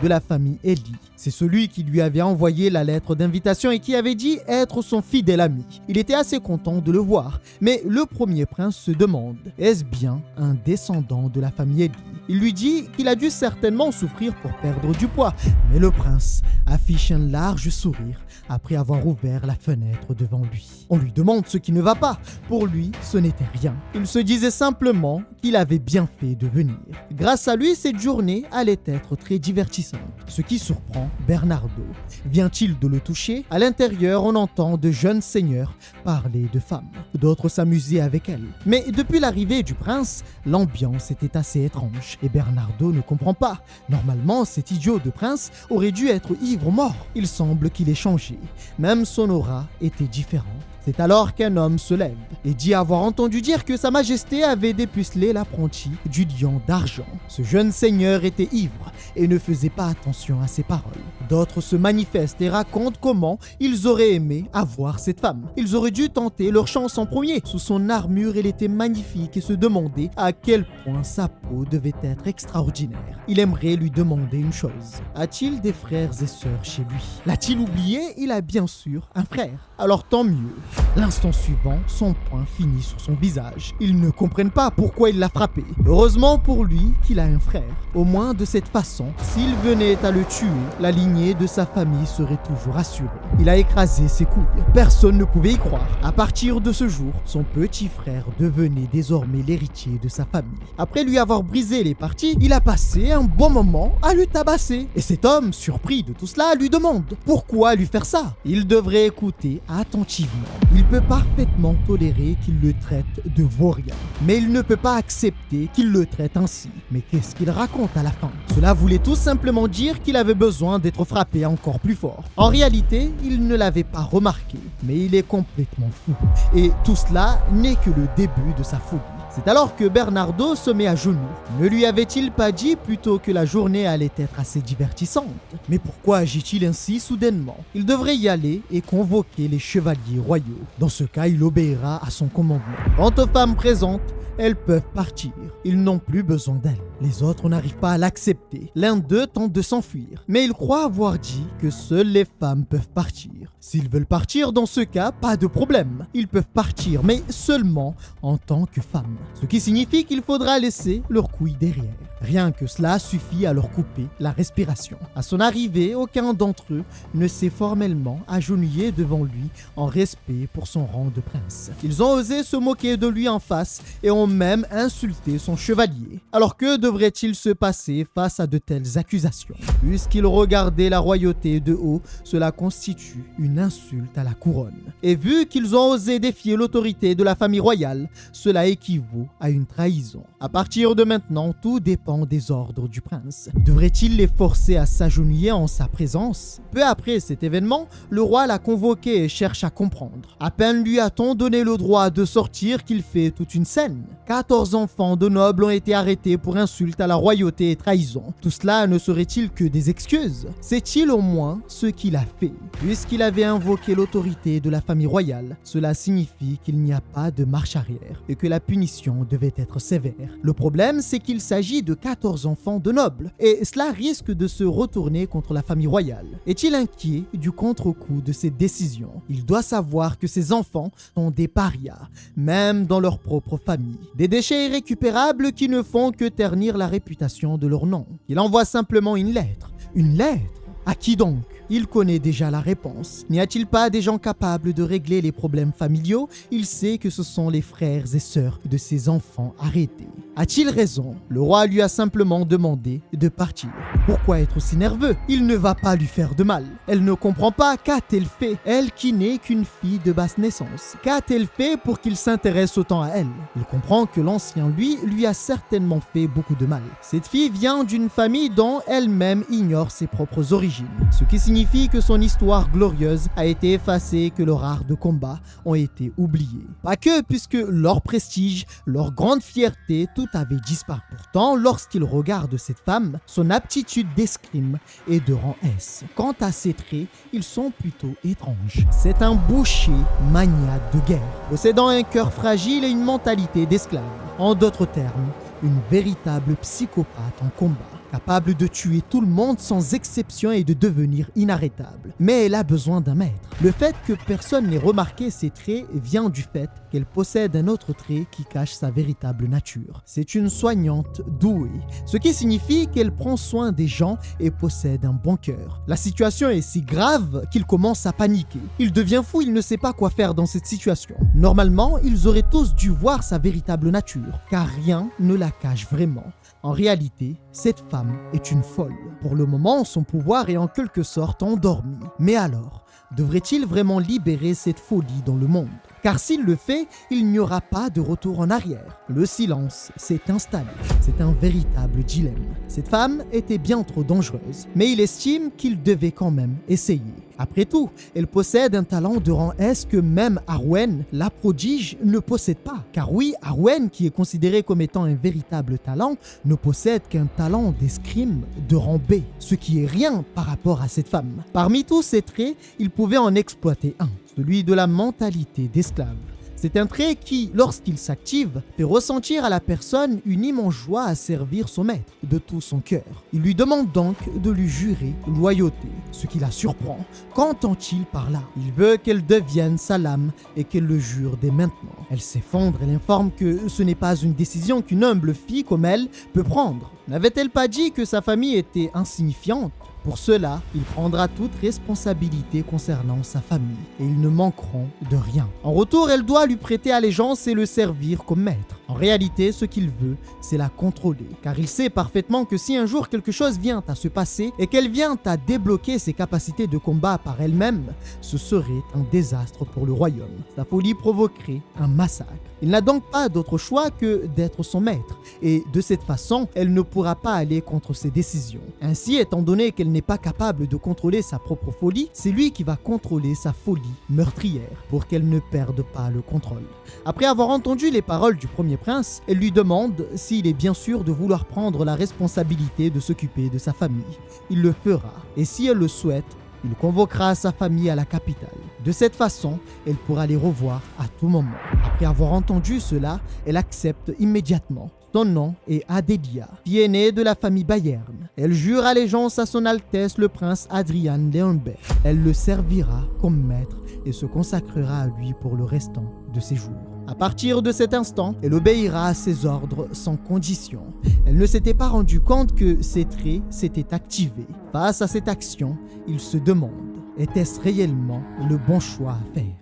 de la famille Ellie. C'est celui qui lui avait envoyé la lettre d'invitation et qui avait dit être son fidèle ami. Il était assez content de le voir. Mais le premier prince se demande, est-ce bien un descendant de la famille Ellie? Il lui dit qu'il a dû certainement souffrir pour perdre du poids. Mais le prince affiche un large sourire après avoir ouvert la fenêtre devant lui. On lui demande ce qui ne va va pas. Pour lui, ce n'était rien. Il se disait simplement qu'il avait bien fait de venir. Grâce à lui, cette journée allait être très divertissante. Ce qui surprend Bernardo. Vient-il de le toucher? À l'intérieur, on entend de jeunes seigneurs parler de femmes. D'autres s'amuser avec elles. Mais depuis l'arrivée du prince, l'ambiance était assez étrange. Et Bernardo ne comprend pas. Normalement, cet idiot de prince aurait dû être ivre-mort. Il semble qu'il ait changé. Même son aura était différente. C'est alors qu'un homme se lève et dit avoir entendu dire que Sa Majesté avait dépucelé l'apprenti du lion d'argent. Ce jeune seigneur était ivre et ne faisait pas attention à ses paroles. D'autres se manifestent et racontent comment ils auraient aimé avoir cette femme. Ils auraient dû tenter leur chance en premier. Sous son armure, elle était magnifique et se demandaient à quel point sa peau devait être extraordinaire. Il aimerait lui demander une chose. A-t-il des frères et sœurs chez lui? L'a-t-il oublié? Il a bien sûr un frère. Alors tant mieux. L'instant suivant, son poing finit sur son visage. Ils ne comprennent pas pourquoi il l'a frappé. Heureusement pour lui qu'il a un frère. Au moins de cette façon, s'il venait à le tuer, la lignée de sa famille serait toujours assurée. Il a écrasé ses couilles. Personne ne pouvait y croire. À partir de ce jour, son petit frère devenait désormais l'héritier de sa famille. Après lui avoir brisé les parties, il a passé un bon moment à le tabasser. Et cet homme, surpris de tout cela, lui demande pourquoi lui faire ça. Il devrait écouter attentivement. Il peut parfaitement tolérer qu'il le traite de vaurien, mais il ne peut pas accepter qu'il le traite ainsi. Mais qu'est-ce qu'il raconte à la fin? Cela voulait tout simplement dire qu'il avait besoin d'être frappé encore plus fort. En réalité, il ne l'avait pas remarqué, mais il est complètement fou. Et tout cela n'est que le début de sa folie. C'est alors que Bernardo se met à genoux. Ne lui avait-il pas dit plutôt que la journée allait être assez divertissante? Mais pourquoi agit-il ainsi soudainement? Il devrait y aller et convoquer les chevaliers royaux. Dans ce cas, il obéira à son commandement. Quant aux femmes présentes, elles peuvent partir. Ils n'ont plus besoin d'elles. Les autres n'arrivent pas à l'accepter. L'un d'eux tente de s'enfuir, mais il croit avoir dit que seules les femmes peuvent partir. S'ils veulent partir dans ce cas, pas de problème. Ils peuvent partir, mais seulement en tant que femmes. Ce qui signifie qu'il faudra laisser leurs couilles derrière. Rien que cela suffit à leur couper la respiration. À son arrivée, aucun d'entre eux ne s'est formellement agenouillé devant lui en respect pour son rang de prince. Ils ont osé se moquer de lui en face et ont même insulté son chevalier. Alors que devrait-il se passer face à de telles accusations? Puisqu'il regardait la royauté de haut, cela constitue une insulte à la couronne. Et vu qu'ils ont osé défier l'autorité de la famille royale, cela équivaut à une trahison. À partir de maintenant, tout dépend des ordres du prince. Devrait-il les forcer à s'agenouiller en sa présence? Peu après cet événement, le roi l'a convoqué et cherche à comprendre. À peine lui a-t-on donné le droit de sortir qu'il fait toute une scène. 14 enfants de nobles ont été arrêtés pour insulte à la royauté et trahison. Tout cela ne serait-il que des excuses? C'est-il au moins ce qu'il a fait? Puisqu'il avait invoqué l'autorité de la famille royale, cela signifie qu'il n'y a pas de marche arrière et que la punition devait être sévère. Le problème, c'est qu'il s'agit de 14 enfants de nobles et cela risque de se retourner contre la famille royale. Est-il inquiet du contre-coup de ces décisions? Il doit savoir que ces enfants sont des parias, même dans leur propre famille. Des déchets irrécupérables qui ne font que ternir la réputation de leur nom. Il envoie simplement une lettre. Une lettre? À qui donc? Il connaît déjà la réponse. N'y a-t-il pas des gens capables de régler les problèmes familiaux? Il sait que ce sont les frères et sœurs de ses enfants arrêtés. A-t-il raison? Le roi lui a simplement demandé de partir. Pourquoi être aussi nerveux? Il ne va pas lui faire de mal. Elle ne comprend pas. Qu'a-t-elle fait? Elle qui n'est qu'une fille de basse naissance. Qu'a-t-elle fait pour qu'il s'intéresse autant à elle? Il comprend que l'ancien lui a certainement fait beaucoup de mal. Cette fille vient d'une famille dont elle-même ignore ses propres origines. Ce qui signifie que son histoire glorieuse a été effacée et que leurs arts de combat ont été oubliés. Pas que, puisque leur prestige, leur grande fierté, tout avait disparu. Pourtant, lorsqu'il regarde cette femme, son aptitude d'escrime est de rang S. Quant à ses traits, ils sont plutôt étranges. C'est un boucher maniaque de guerre, possédant un cœur fragile et une mentalité d'esclave. En d'autres termes, une véritable psychopathe en combat. capable de tuer tout le monde sans exception et de devenir inarrêtable. Mais elle a besoin d'un maître. Le fait que personne n'ait remarqué ses traits vient du fait qu'elle possède un autre trait qui cache sa véritable nature. C'est une soignante douée, ce qui signifie qu'elle prend soin des gens et possède un bon cœur. La situation est si grave qu'il commence à paniquer. Il devient fou, il ne sait pas quoi faire dans cette situation. Normalement, ils auraient tous dû voir sa véritable nature, car rien ne la cache vraiment. En réalité, cette femme est une folle. Pour le moment, son pouvoir est en quelque sorte endormi. Mais alors, devrait-il vraiment libérer cette folie dans le monde ? Car s'il le fait, il n'y aura pas de retour en arrière. Le silence s'est installé. C'est un véritable dilemme. Cette femme était bien trop dangereuse, mais il estime qu'il devait quand même essayer. Après tout, elle possède un talent de rang S que même Arwen, la prodige, ne possède pas. Car oui, Arwen, qui est considéré comme étant un véritable talent, ne possède qu'un talent d'escrime de rang B, ce qui est rien par rapport à cette femme. Parmi tous ces traits, il pouvait en exploiter un, celui de la mentalité d'esclave. C'est un trait qui, lorsqu'il s'active, fait ressentir à la personne une immense joie à servir son maître de tout son cœur. Il lui demande donc de lui jurer loyauté, ce qui la surprend. Qu'entend-il par là ? Il veut qu'elle devienne sa lame et qu'elle le jure dès maintenant. Elle s'effondre et l'informe que ce n'est pas une décision qu'une humble fille comme elle peut prendre. N'avait-elle pas dit que sa famille était insignifiante ? Pour cela, il prendra toute responsabilité concernant sa famille et ils ne manqueront de rien. En retour, elle doit lui prêter allégeance et le servir comme maître. En réalité, ce qu'il veut, c'est la contrôler, car il sait parfaitement que si un jour quelque chose vient à se passer et qu'elle vient à débloquer ses capacités de combat par elle-même, ce serait un désastre pour le royaume. Sa folie provoquerait un massacre. Il n'a donc pas d'autre choix que d'être son maître, et de cette façon, elle ne pourra pas aller contre ses décisions. Ainsi, étant donné qu'elle n'est pas capable de contrôler sa propre folie, c'est lui qui va contrôler sa folie meurtrière pour qu'elle ne perde pas le contrôle. Après avoir entendu les paroles du premier prince, elle lui demande s'il est bien sûr de vouloir prendre la responsabilité de s'occuper de sa famille. Il le fera, et si elle le souhaite, il convoquera sa famille à la capitale. De cette façon, elle pourra les revoir à tout moment. Après avoir entendu cela, elle accepte immédiatement. Son nom est Adélia, fille aînée de la famille Bayern. Elle jure allégeance à son Altesse le prince Adrian Leonberg. Elle le servira comme maître et se consacrera à lui pour le restant de ses jours. À partir de cet instant, elle obéira à ses ordres sans condition. Elle ne s'était pas rendu compte que ses traits s'étaient activés. Face à cette action, il se demande, était-ce réellement le bon choix à faire ?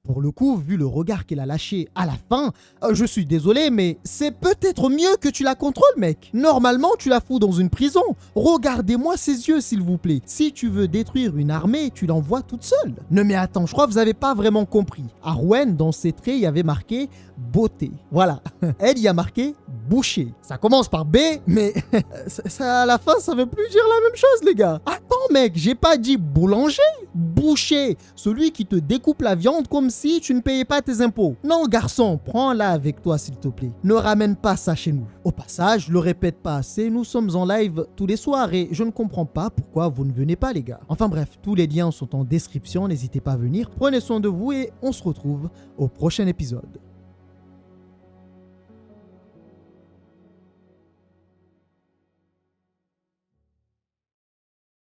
Pour le coup, vu le regard qu'elle a lâché à la fin, je suis désolé, mais c'est peut-être mieux que tu la contrôles, mec. Normalement, tu la fous dans une prison. Regardez-moi ses yeux, s'il vous plaît. Si tu veux détruire une armée, tu l'envoies toute seule. Non mais attends, je crois que vous n'avez pas vraiment compris. Arwen, dans ses traits, il y avait marqué beauté. Voilà. Elle y a marqué boucher. Ça commence par B, mais ça, à la fin, ça veut plus dire la même chose, les gars. Attends, mec, j'ai pas dit boulanger, boucher. Celui qui te découpe la viande comme si tu ne payais pas tes impôts. Non, garçon, prends-la avec toi, s'il te plaît. Ne ramène pas ça chez nous. Au passage, je le répète pas assez, nous sommes en live tous les soirs et je ne comprends pas pourquoi vous ne venez pas, les gars. Enfin bref, tous les liens sont en description, n'hésitez pas à venir. Prenez soin de vous et on se retrouve au prochain épisode.